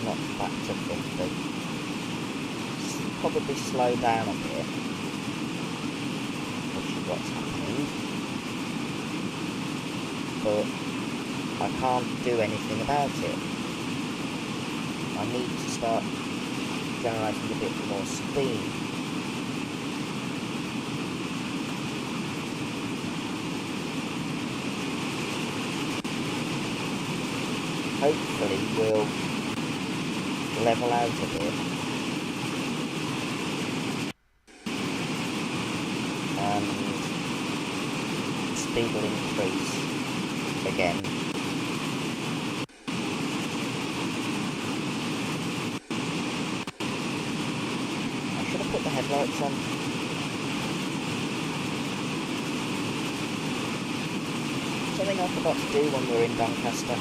Not back to 50. Probably slow down a bit, which is what's happening. But I can't do anything about it. I need to start generating a bit more speed. Hopefully we'll level out a bit and speed will increase again. I should have put the headlights on. Something I forgot to do when we were in Doncaster.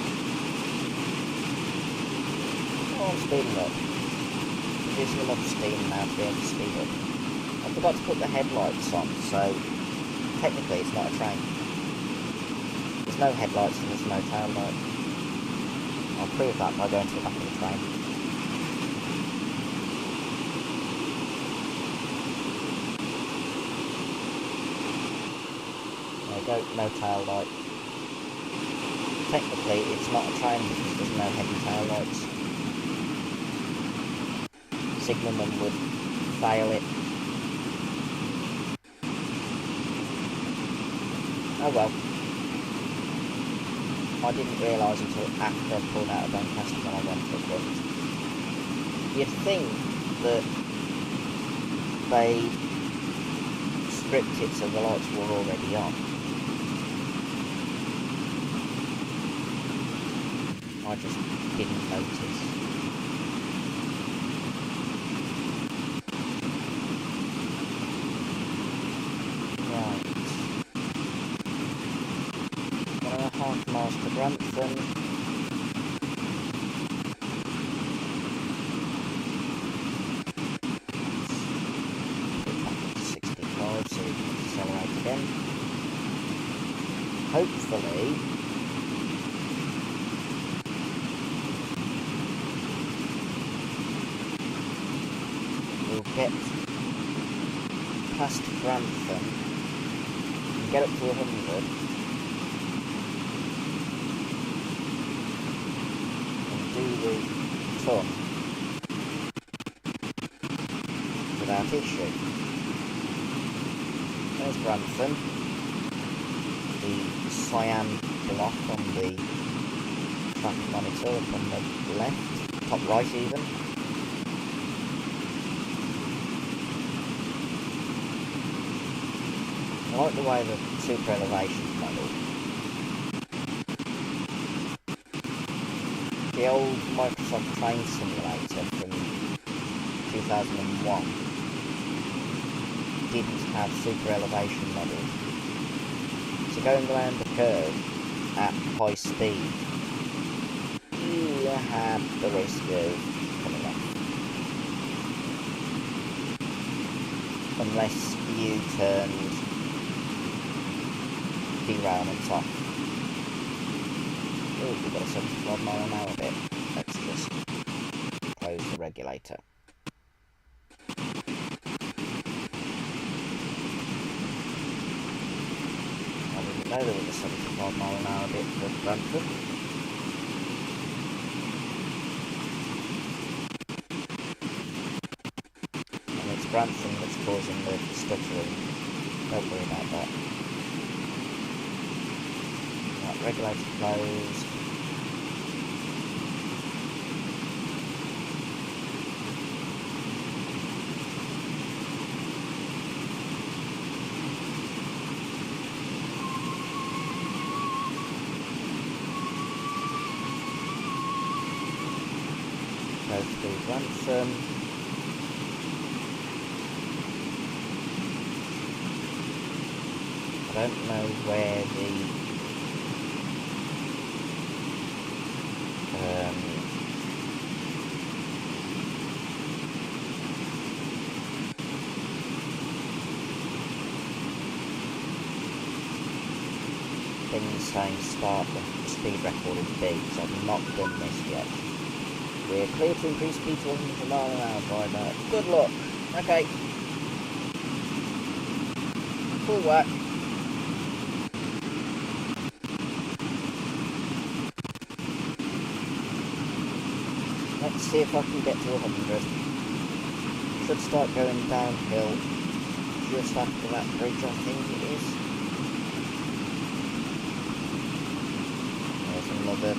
Oh, I'm speeding up. Producing enough steam now to be able to speed up. I forgot to put the headlights on, so technically it's not a train. There's no headlights and there's no tail light. I'll prove that by going to the back of the train. There we go, no tail light. Technically it's not a train because there's no heavy tail lights. Signalman would fail it. Oh well. I didn't realise until after I pulled out of Doncaster when I went for a front. You'd think that they stripped it so the lights were already on. I just didn't notice. Right. 1.5 miles to Grantham. Put it back up to 65 so we can accelerate again. Hopefully we'll get past Grantham and get up to 100 and do the ton without issue. There's Grantham, the cyan block on the traffic monitor up on the left, top right even. I like the way the super elevation's modelled. The old Microsoft Train Simulator from 2001 didn't have super elevation modelled. So going around the curve at high speed, you had the risk of coming off. Unless you turned derailments off. Oh, we've got a 75 mile an hour bit. Let's just close the regulator. I didn't know there was a 75 mile an hour bit for Brantford. And it's Grantham that's causing the stuttering. Don't worry about that. Regulator closed. Go through Grantham. I don't know where the things saying start the speed record in B, because I've not done this yet. We're clear to increase speed to 100 mile an hour, driver. Good luck. Okay. Full whack. Let's see if I can get to 100. Should start going downhill just after that bridge, I think it is. There's another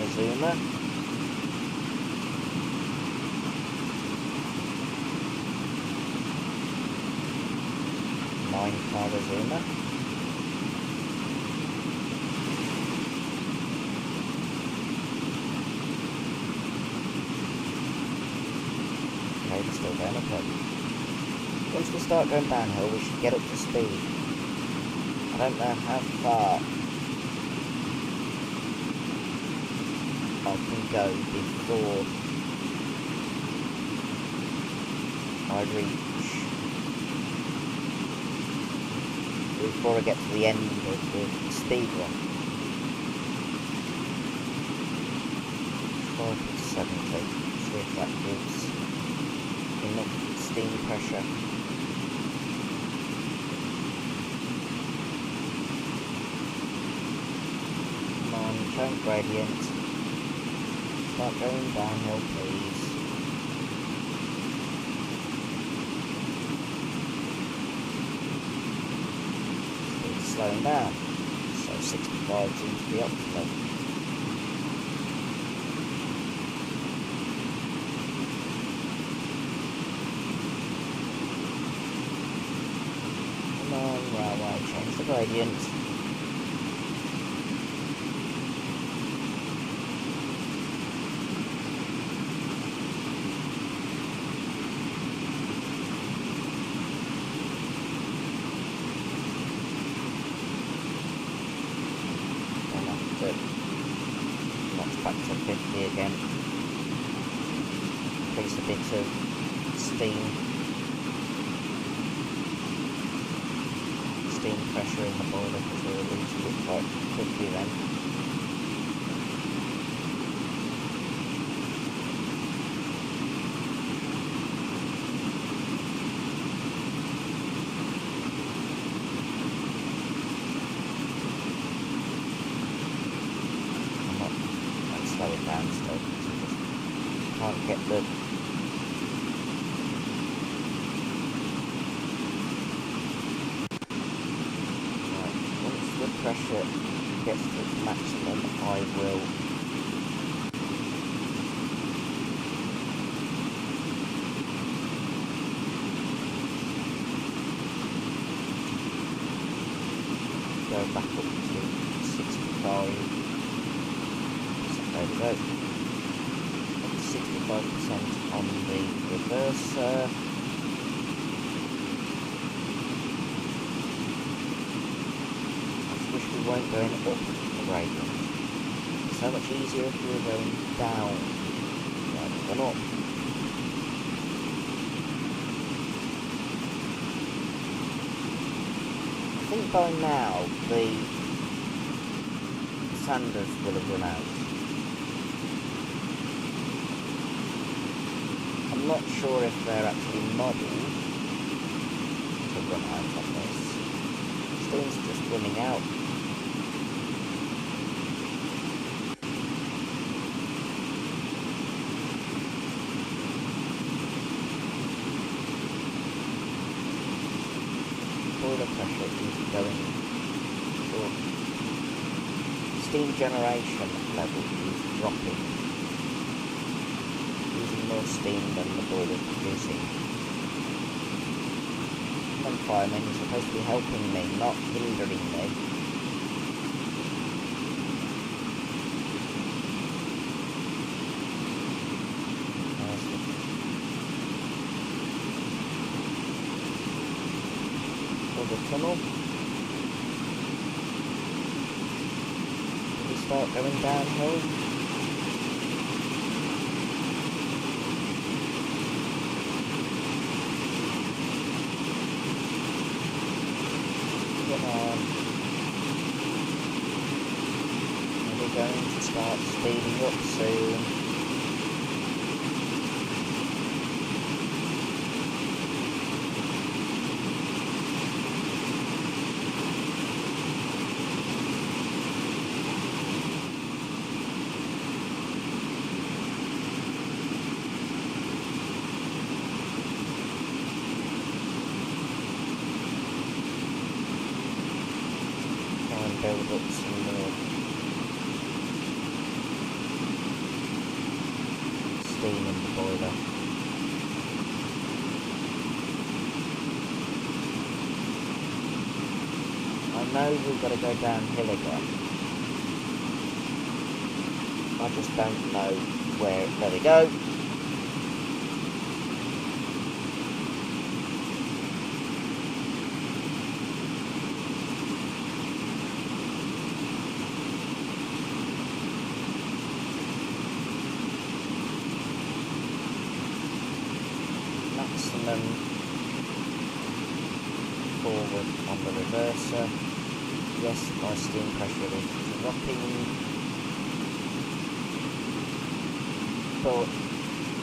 Azuma. Car Azuma. Okay, we're still going uphill. Once we start going downhill, we should get up to speed. I don't know how far I can go before I get to the end of the speed run. 5 to 70. See if that gives enough steam pressure. Come on, change gradient. Start going downhill, please. Slowing down, so 65 seems to be optimal. Come on, railway, change the gradient. Back to 50 again. Increase a bit of steam pressure in the boiler because we're losing it quite quickly then. Slow it down still because we just can't get the once the pressure gets to its maximum, I will go back up to 65. There we go. 65% on the reverser. I just wish we weren't going up the gradient. It's so much easier if we were going down rather than up. I think by now the sanders will have run out. I'm not sure if they're actually modelled to run out on this. Steam's just running out. Boiler pressure is going short. Steam generation level is dropping. More steam than the boiler is producing. And firemen are supposed to be helping me, not hindering me. For the tunnel. We start going downhill. We're going to start speeding up soon. build up some more steam in the boiler. I know we've got to go downhill again. I just don't know where. There we go. Maximum forward on the reverser. Yes, my steam pressure is dropping, but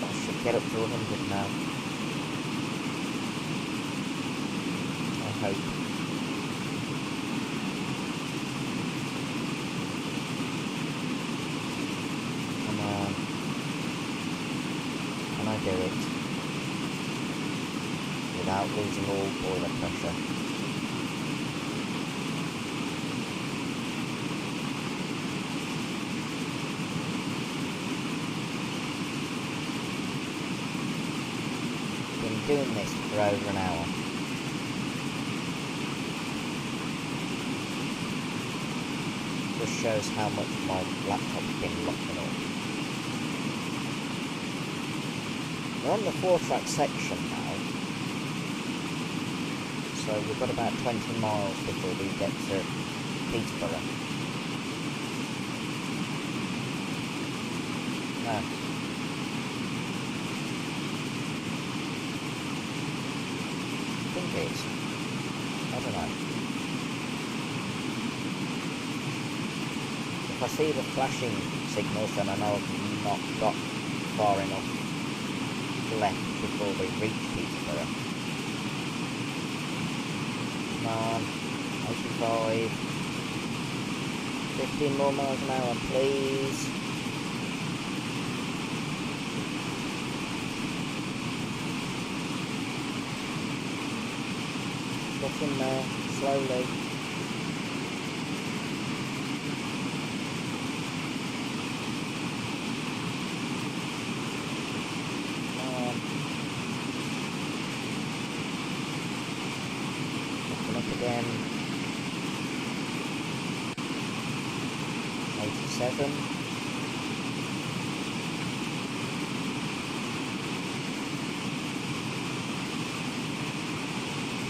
I should get up to 100 now. I hope. Come on. Can I do it? Without losing all boiler pressure. Been doing this for over an hour. Just shows how much my laptop's been locking up. We're on the 4-track section now. So we've got about 20 miles before we get to Peterborough. No. I think it's... I don't know. If I see the flashing signals, then I know I've not got far enough left before we reach Peterborough. Come on, 85, 15 more miles an hour, please. Get in there, slowly. Come on. Looking up again. 87.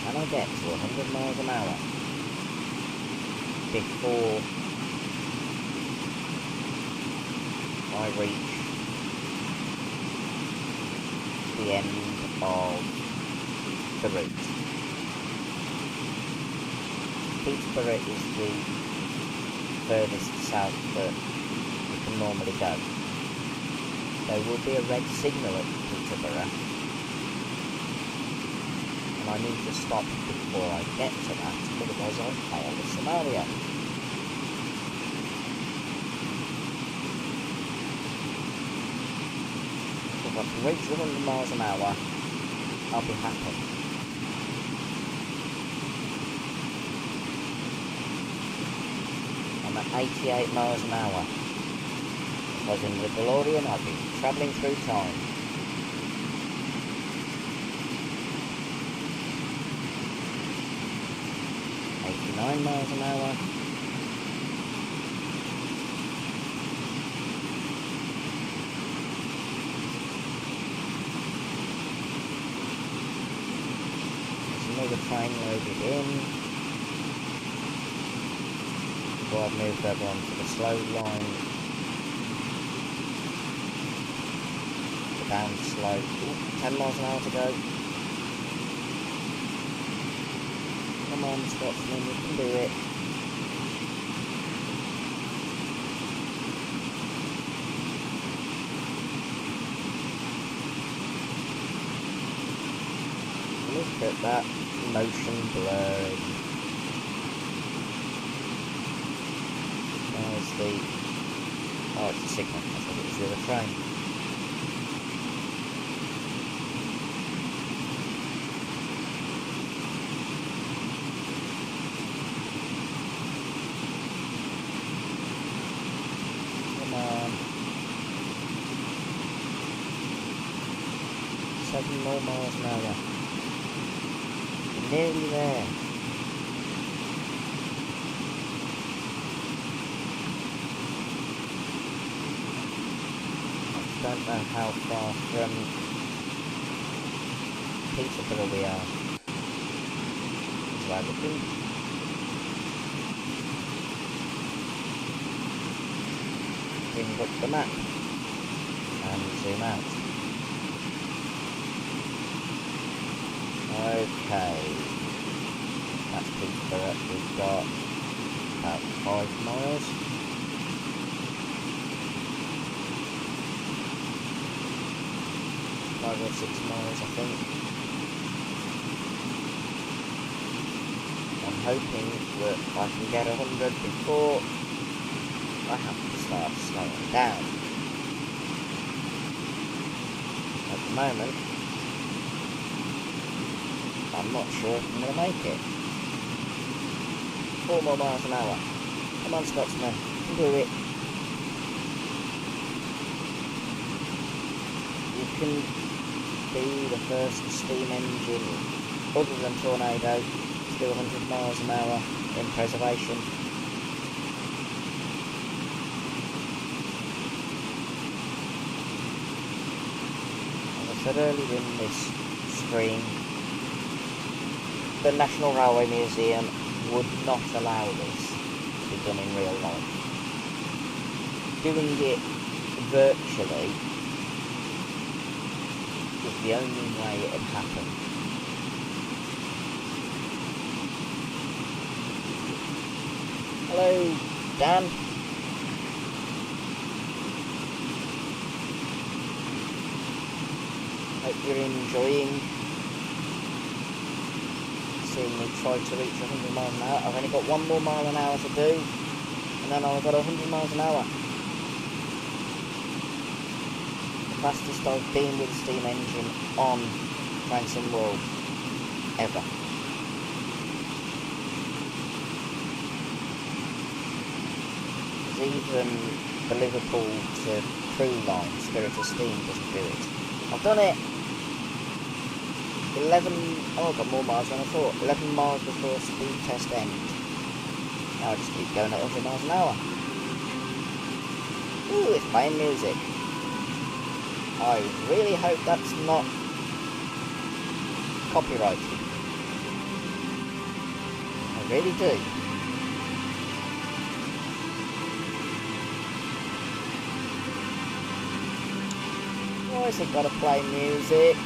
Can I get to 100 miles an hour before I reach the end of the route? Peterborough is the furthest south that you can normally go. There will be a red signal at Peterborough, and I need to stop before I get to that, otherwise I'll fail the scenario. If I can reach 100 miles an hour, I'll be happy. I'm at 88 miles an hour. If I was in the DeLorean, I'd be travelling through time. Nine miles an hour. There's another train loaded in. Before I've moved over onto the slow line. The down slope. 10 miles an hour to go. Come on, Scotsman, you can do it. Look at that motion blurring. There's the... oh, it's the signal. I thought it was the other train. 7 more miles an hour. Nearly there. I don't know how far from Peterborough we are. Is that looking? Bring up the map and zoom out. Okay, that's Peterborough. We've got about 5 miles. 5 or 6 miles, I think. I'm hoping that I can get 100 before I have to start slowing down. At the moment, I'm not sure if I'm going to make it. 4 more miles an hour. Come on, Scotsman, you can do it. You can be the first steam engine, other than Tornado, to do 100 miles an hour in preservation. As I said earlier in this stream, the National Railway Museum would not allow this to be done in real life. Doing it virtually is the only way it would happen. Hello, Dan. Hope you're enjoying seeing me try to reach 100 miles an hour. I've only got 1 more mile an hour to do, and then I've got 100 miles an hour. The fastest I've been with a steam engine on Trains World ever. Even the Liverpool to Crewe line, Spirit of Steam, doesn't do it. I've done it! 11, oh, I've got more miles than I thought. 11 miles before speed test end. Now I just keep going at 100 miles an hour. Ooh, it's playing music. I really hope that's not copyrighted. I really do. Why has it got to play music?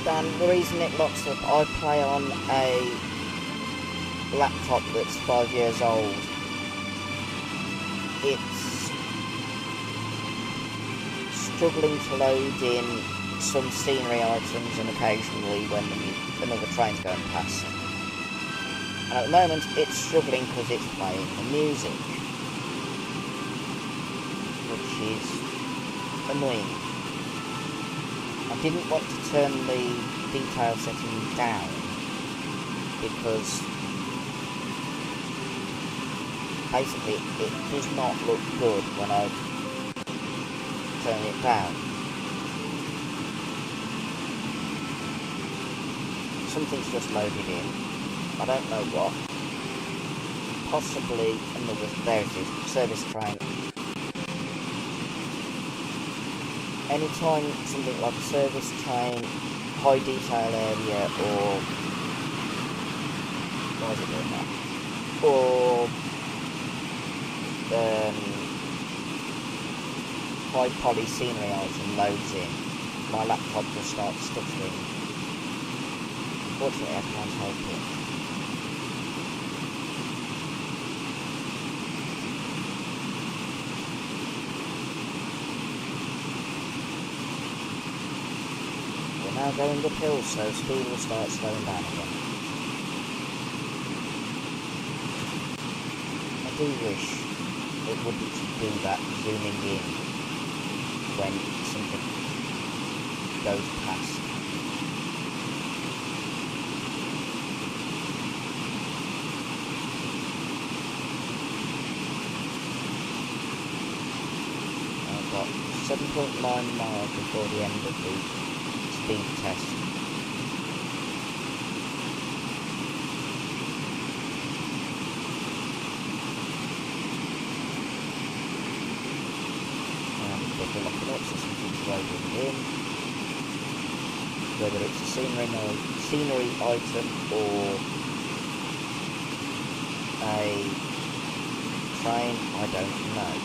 Dan, the reason it locks up, I play on a laptop that's 5 years old. It's struggling to load in some scenery items and occasionally when another train's going past. And at the moment it's struggling because it's playing the music, which is annoying. I didn't want to turn the detail setting down because basically it does not look good when I turn it down. Something's just loaded in. I don't know what. Possibly another, there it is, service train. Anytime something like a service train, high detail area, or why is it doing that? Or high poly scenery item loads in, my laptop just starts stuttering. Unfortunately, I can't help it. We're now going uphill, so speed will start slowing down again. I do wish it wouldn't do that zooming in when something goes past. got 7.9 miles before the end of the speed test. And if we're looking up, so something's loading in. Whether it's a scenery item or a train, I don't know.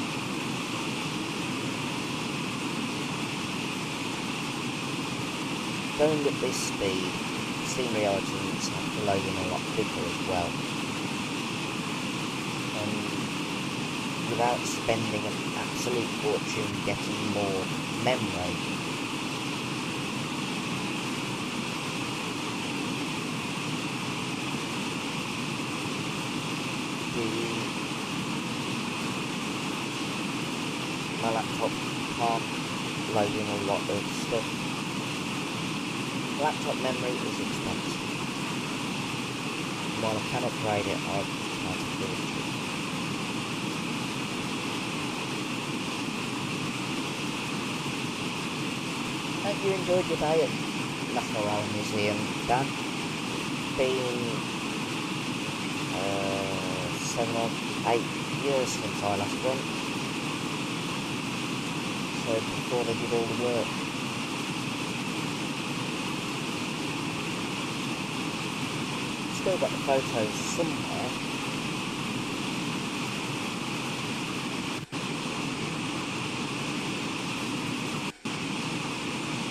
Going at this speed, scenery items have to load in a lot quicker as well. And without spending an absolute fortune getting more memory, my laptop can't load in a lot of stuff. Laptop memory is expensive. While I can upgrade it, I can't afford it. Hope you enjoyed your day at National Railway Museum, Dan. Been 7 or 8 years since I last went. So before they did all the work. Still got the photos somewhere.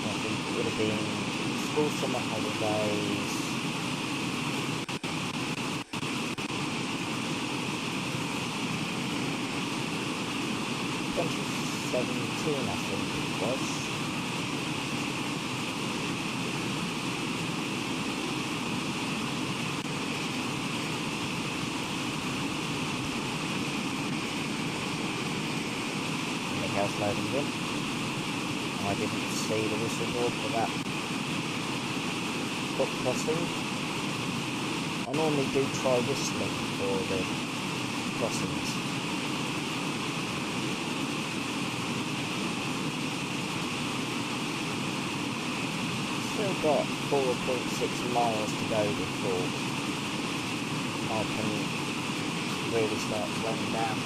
I think it would have been school summer holidays. 2017, I think it was. Else loading in. I didn't see the whistle board for that foot crossing. I normally do try whistling for the crossings. Still got 4.6 miles to go before I can really start slowing down.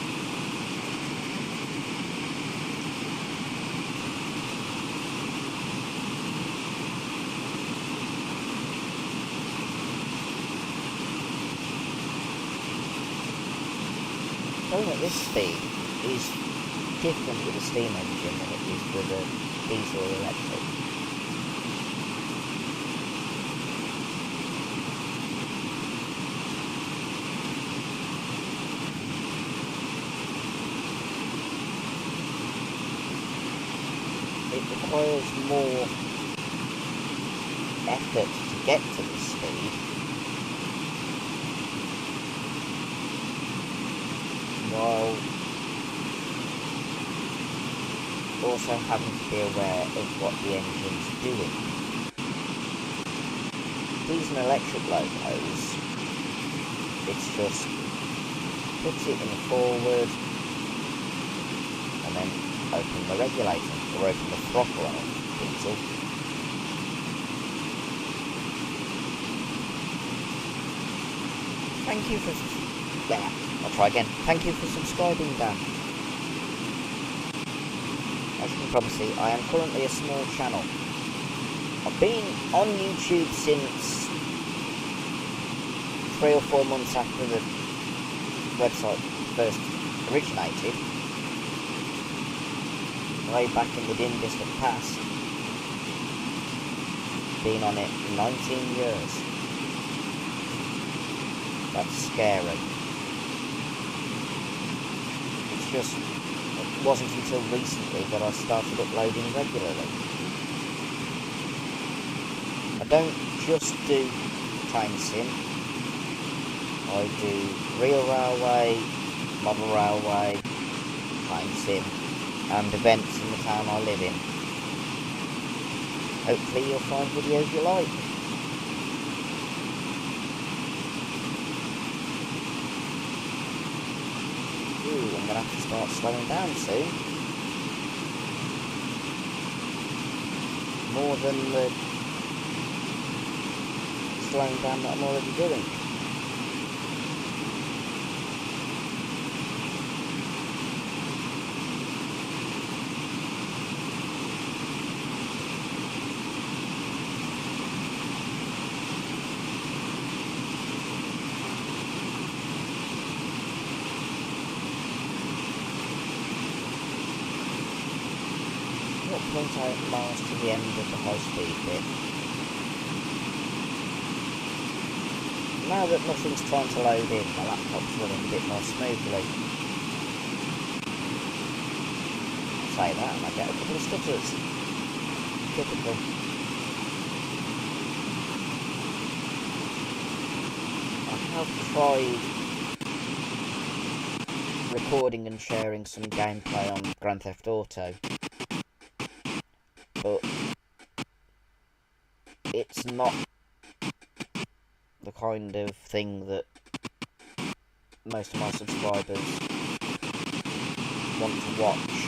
Going at this speed is different with a steam engine than it is with a diesel or electric. It requires more effort to get to this speed. While also having to be aware of what the engine's doing. These are electric locos. It's just puts it in forward and then open the regulator or open the throttle on a diesel. Thank you for I'll try again. Thank you for subscribing, Dan. As you can probably see, I am currently a small channel. I've been on YouTube since 3 or 4 months after the website first originated. Way back in the dim distant past. Been on it 19 years. That's scary. Just it wasn't until recently that I started uploading regularly. I don't just do train sim. I do real railway, model railway, train sim, and events in the town I live in. Hopefully you'll find videos you like. I'm going to have to start slowing down soon. more than the slowing down that I'm already doing. Not 0.8 miles to the end of the high speed bit. Now that nothing's trying to load in, my laptop's running a bit more smoothly. Say that and I get a couple of stutters. Typical. I have tried recording and sharing some gameplay on Grand Theft Auto, but it's not the kind of thing that most of my subscribers want to watch.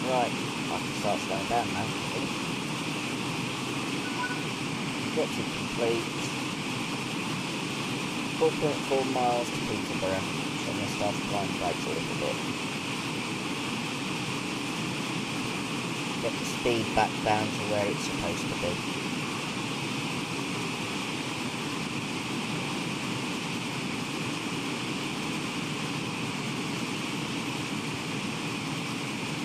Right, I can start slowing down now, I think. Objective complete. 4.4 miles to Peterborough, so I'm going to start applying brakes a little bit. Get the speed back down to where it's supposed to be.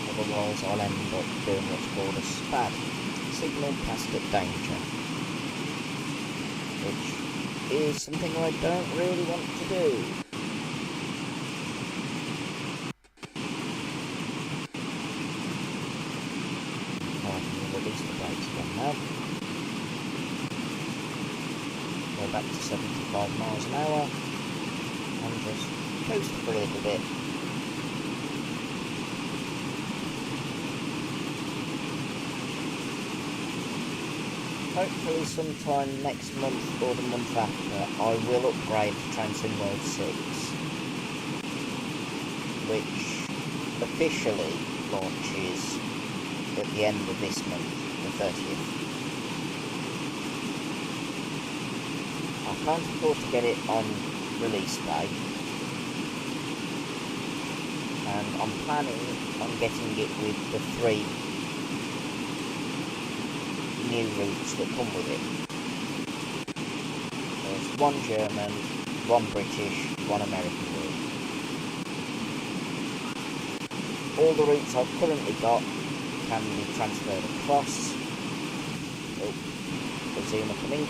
Otherwise I'll end up doing what's called a SPAD, signal passed at danger, which is something I don't really want to do. I can release the brakes again now. Go back to 75 miles an hour and just coast for a little bit. Hopefully sometime next month or the month after I will upgrade to Train Sim World 6, which officially launches at the end of this month, the 30th. I can't afford to get it on release day, and I'm planning on getting it with the 3 new routes that come with it. There's 1 German, 1 British, 1 American route. All the routes I've currently got can be transferred across. Oh, the Zoomer coming.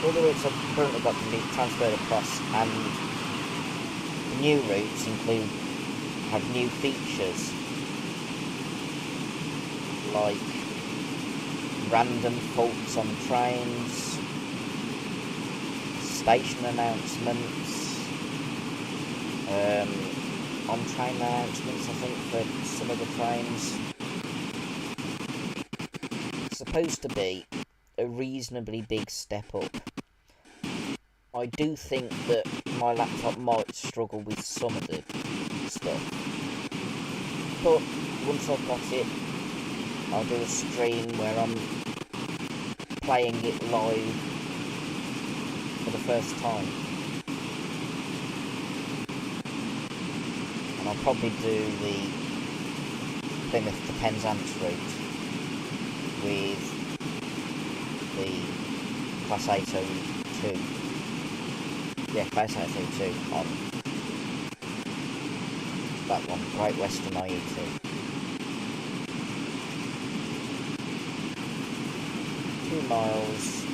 All the routes I've currently got can be transferred across, and the new routes have new features like random faults on trains, station announcements, on train announcements I think for some of the trains. It's supposed to be a reasonably big step up. I do think that my laptop might struggle with some of the stuff, but once I've got it, I'll do a stream where I'm playing it live for the first time. And I'll probably do the Plymouth to Penzance route with the Class 802. Yeah, Class 802 on that one, Great Western IE2. 2 miles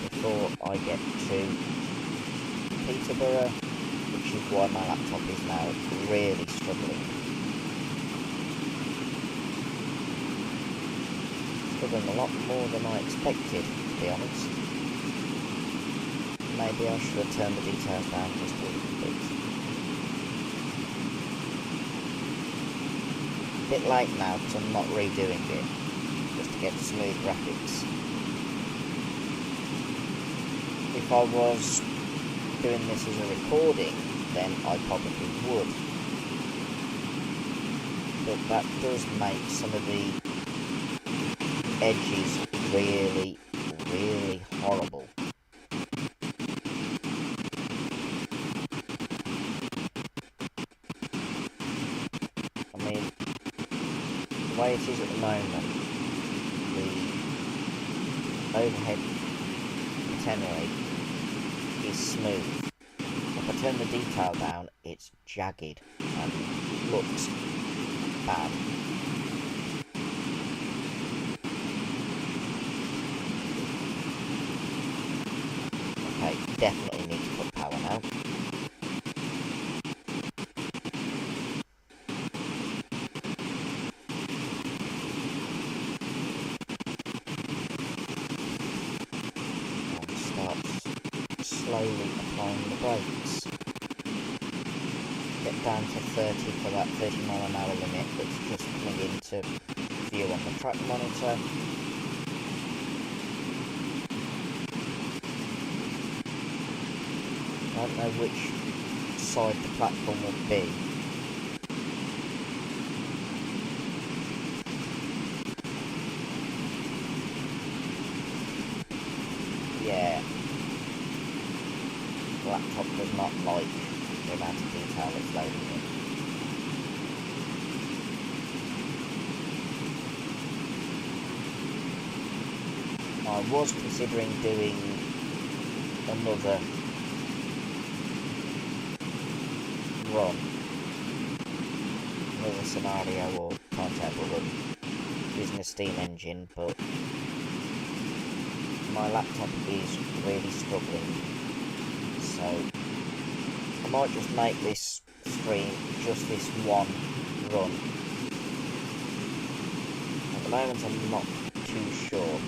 before I get to Peterborough, which is why my laptop is now really struggling. Struggling a lot more than I expected, to be honest. Maybe I should have turned the details down just a little bit. Bit late now because I'm not redoing it, just to get smooth graphics. If I was doing this as a recording, then I probably would. But that does make some of the edges really, really horrible. I mean, the way it is at the moment, the overhead catenary is smooth. If I turn the detail down, it's jagged and looks bad. Okay, definitely need to put power now. And start slowly applying the brakes. Get down to 30 for that 30-mile-an-hour limit that's just coming into view on the track monitor. I don't know which side the platform will be. Yeah. The laptop does not like the amount of detail it's loading in. I was considering doing another run, another scenario or timetable run using a steam engine, but my laptop is really struggling, so I might just make this stream just this one run. At the moment I'm not too sure.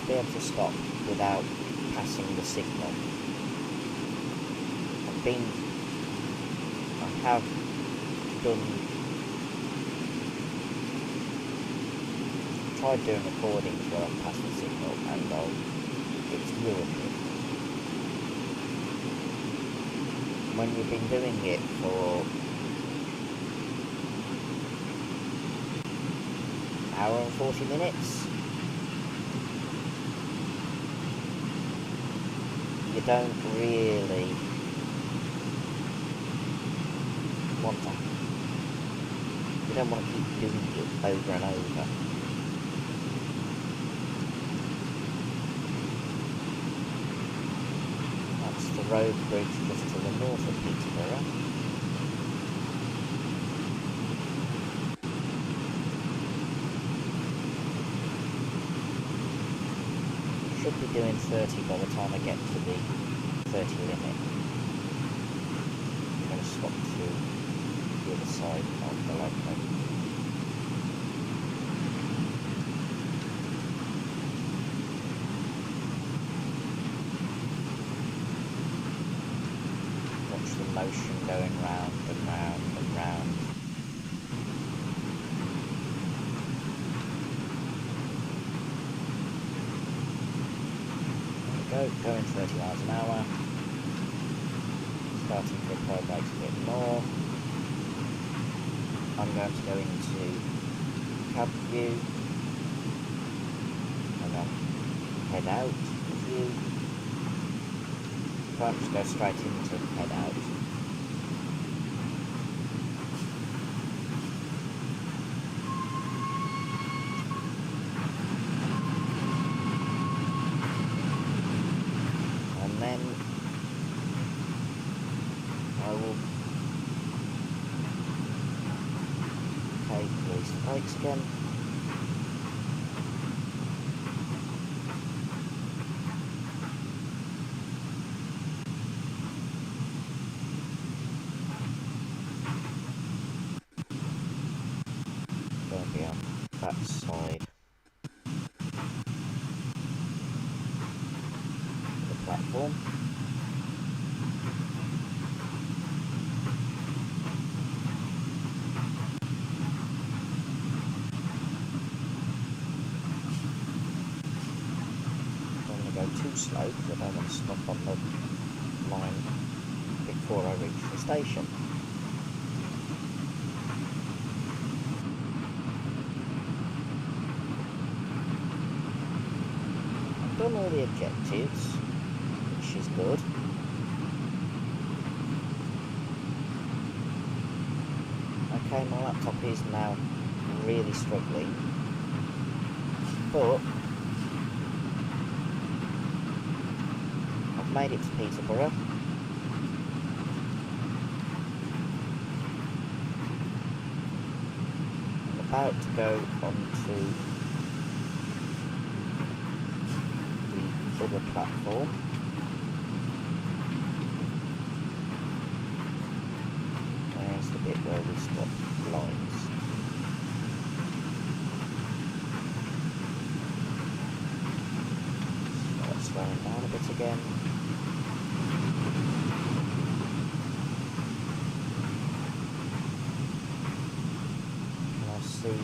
Be able to stop without passing the signal. I have tried doing recordings where I've passed the signal and it's ruined it. When you've been doing it for an hour and 40 minutes, you don't really want to. You don't want to keep doing it over and over. That's the road bridge just to the north of Peterborough. Should be doing 30 by the time I get to the 30 limit. I'm going to swap to the other side of the locomotive. Watch the motion going round and round and round. Going 30 miles an hour, starting to apply brakes a bit more. I'm going to go into cab view and then head out view. Can't just go straight into head out. Then I will release the brakes again. that side of the platform. Don't want to go too slow because I don't want to stop on the line before I reach the station. I've done all the objectives, which is good. Okay, my laptop is now really struggling, but I've made it to Peterborough. I'm about to go onto the other platform. There's the bit where we swap lines. Start slowing down a bit again. Can I see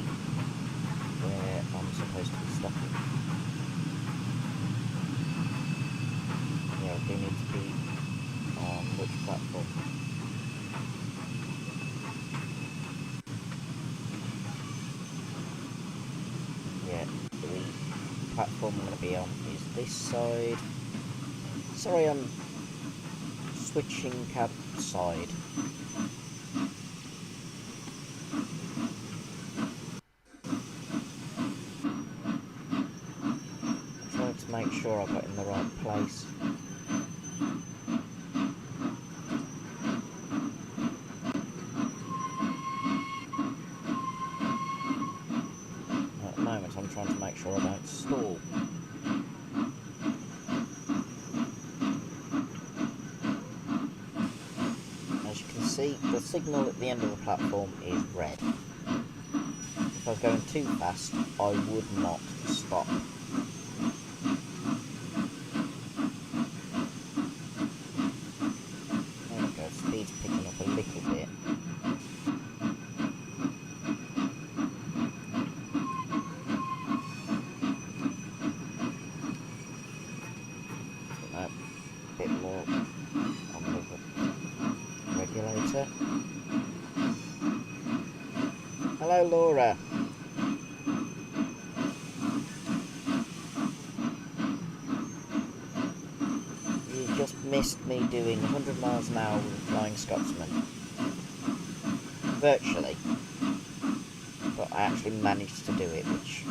where I'm supposed to be stopping? Yeah, I do need to be on which platform? Yeah, the platform I'm going to be on is this side. Sorry, I'm switching cab side. I'm trying to make sure I got in the right place. At the moment I'm trying to make sure I don't stall. As you can see, the signal at the end of the platform is red. If I was going too fast, I would not stop. There we go, speed's picking up a little bit. A bit more on the regulator. Hello, Laura. You just missed me doing 100 miles an hour with a Flying Scotsman. Virtually. But I actually managed to do it, which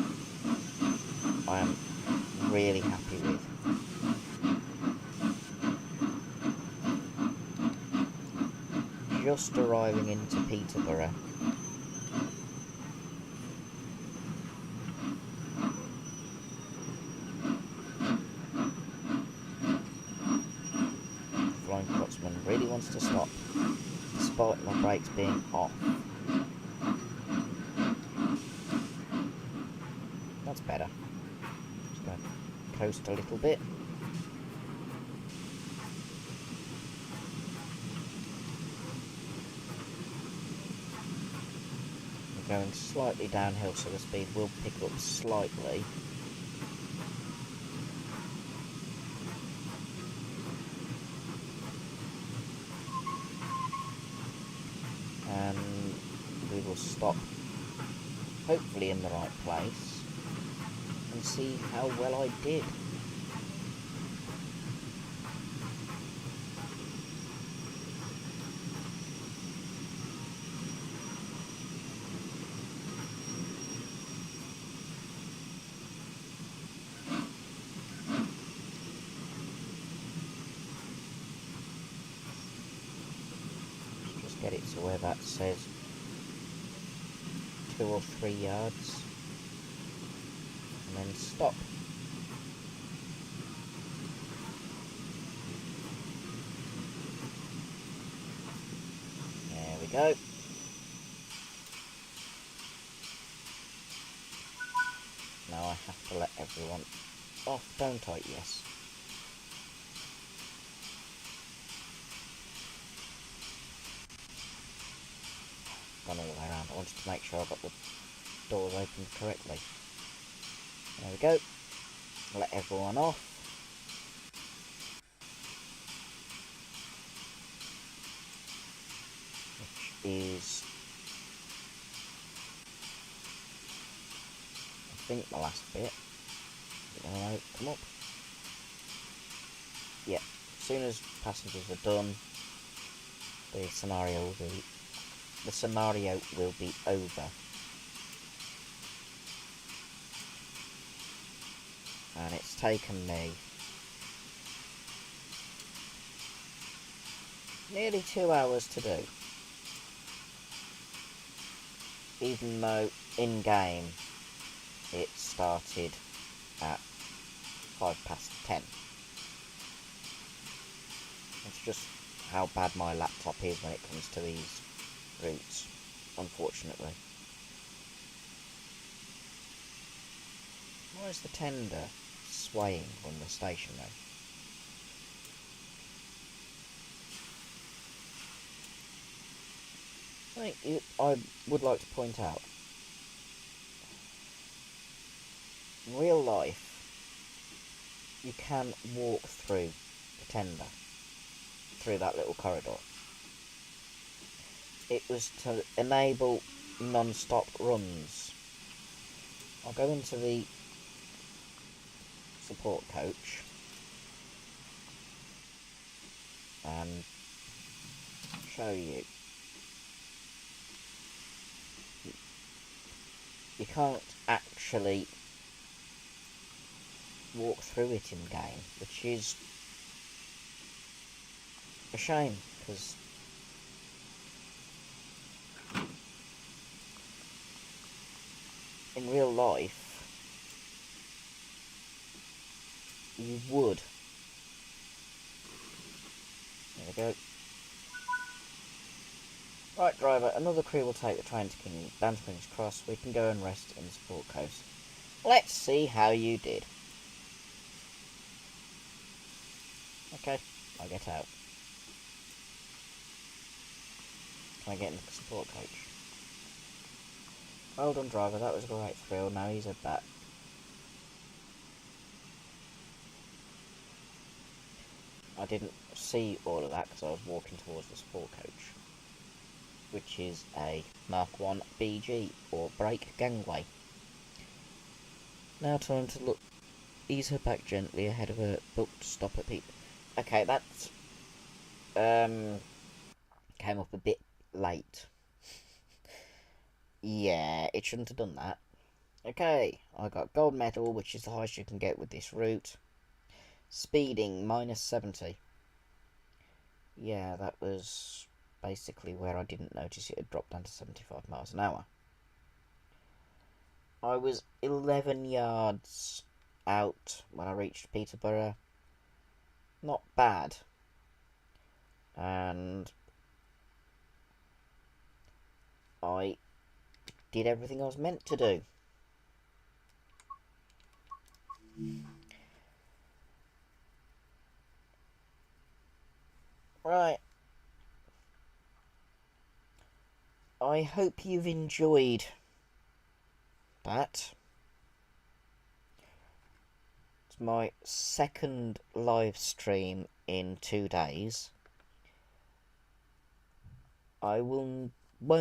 I am really happy with. Just arriving into Peterborough. Flying Scotsman really wants to stop, despite my brakes being off. That's better. Just going to coast a little bit. We're going slightly downhill, so the speed will pick up slightly. And we will stop, hopefully in the right place, and see how well I did. Get it to where that says 2 or 3 yards, and then stop. There we go. have to let everyone off, don't I? Yes. Gone all the way around. I wanted to make sure I got the doors opened correctly. There we go. Let everyone off. Which is, I think, the last bit. No, come up. Yeah, as soon as passengers are done, the scenario will be over. And it's taken me nearly 2 hours to do. Even though in-game it started at 10:05. It's just how bad my laptop is when it comes to these routes, unfortunately. Why is the tender swaying when we're stationary? I would like to point out, in real life, you can walk through the tender, through that little corridor. It was to enable non-stop runs. I'll go into the support coach and show you. You can't actually walk through it in game, which is a shame, because in real life you would. There we go. Right, driver, another crew will take the train to down to King's Cross. We can go and rest in the support coast. Let's see how you did. Okay, I'll get out. Can I get into the support coach? Well done, driver, that was a great thrill. Now he's at back. I didn't see all of that because I was walking towards the support coach, which is a Mark 1 BG, or brake gangway. Now time to ease her back gently ahead of her booked stop at Pete. Okay, that's came up a bit late. Yeah, it shouldn't have done that. Okay, I got gold medal, which is the highest you can get with this route. Speeding, -70. Yeah, that was basically where I didn't notice it had dropped down to 75 miles an hour. I was 11 yards out when I reached Peterborough. Not bad. And I did everything I was meant to do. Right. I hope you've enjoyed that. It's my second live stream in 2 days. I won't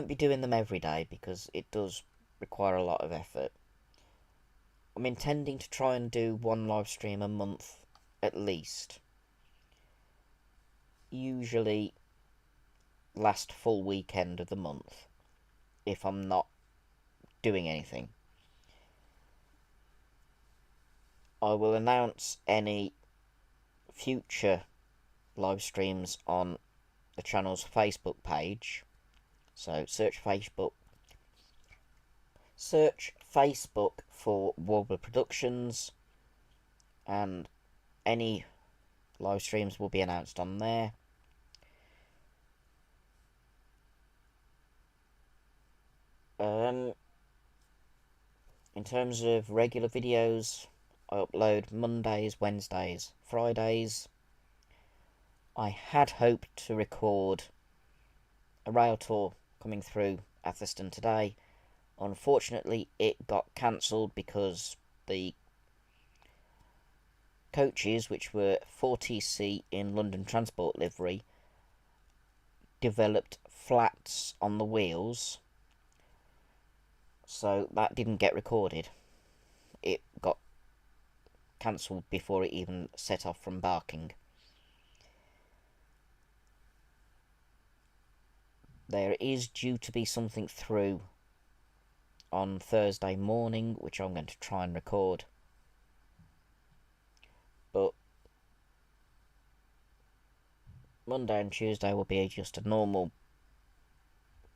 be doing them every day because it does require a lot of effort. I'm intending to try and do one live stream a month at least. Usually last full weekend of the month, if I'm not doing anything. I will announce any future live streams on the channel's Facebook page. So search Facebook for Warbler Productions, and any live streams will be announced on there. In In terms of regular videos, I upload Mondays, Wednesdays, Fridays. I had hoped to record a rail tour coming through Atherstone today. Unfortunately, it got cancelled because the coaches, which were 4TC in London Transport livery, developed flats on the wheels, so that didn't get recorded. It got cancelled before it even set off from Barking. There is due to be something through on Thursday morning, which I'm going to try and record. But Monday and Tuesday will be just a normal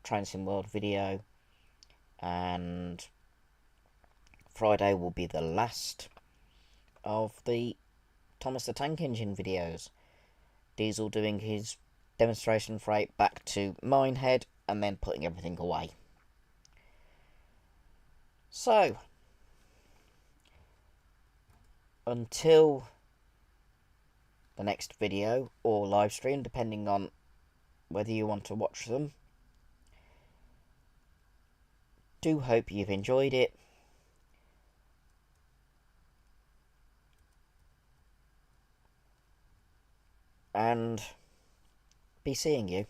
Trains in World video, and Friday will be the last of the Thomas the Tank Engine videos. Diesel doing his demonstration freight back to Minehead and then putting everything away. So, until the next video or live stream, depending on whether you want to watch them, do hope you've enjoyed it. And be seeing you.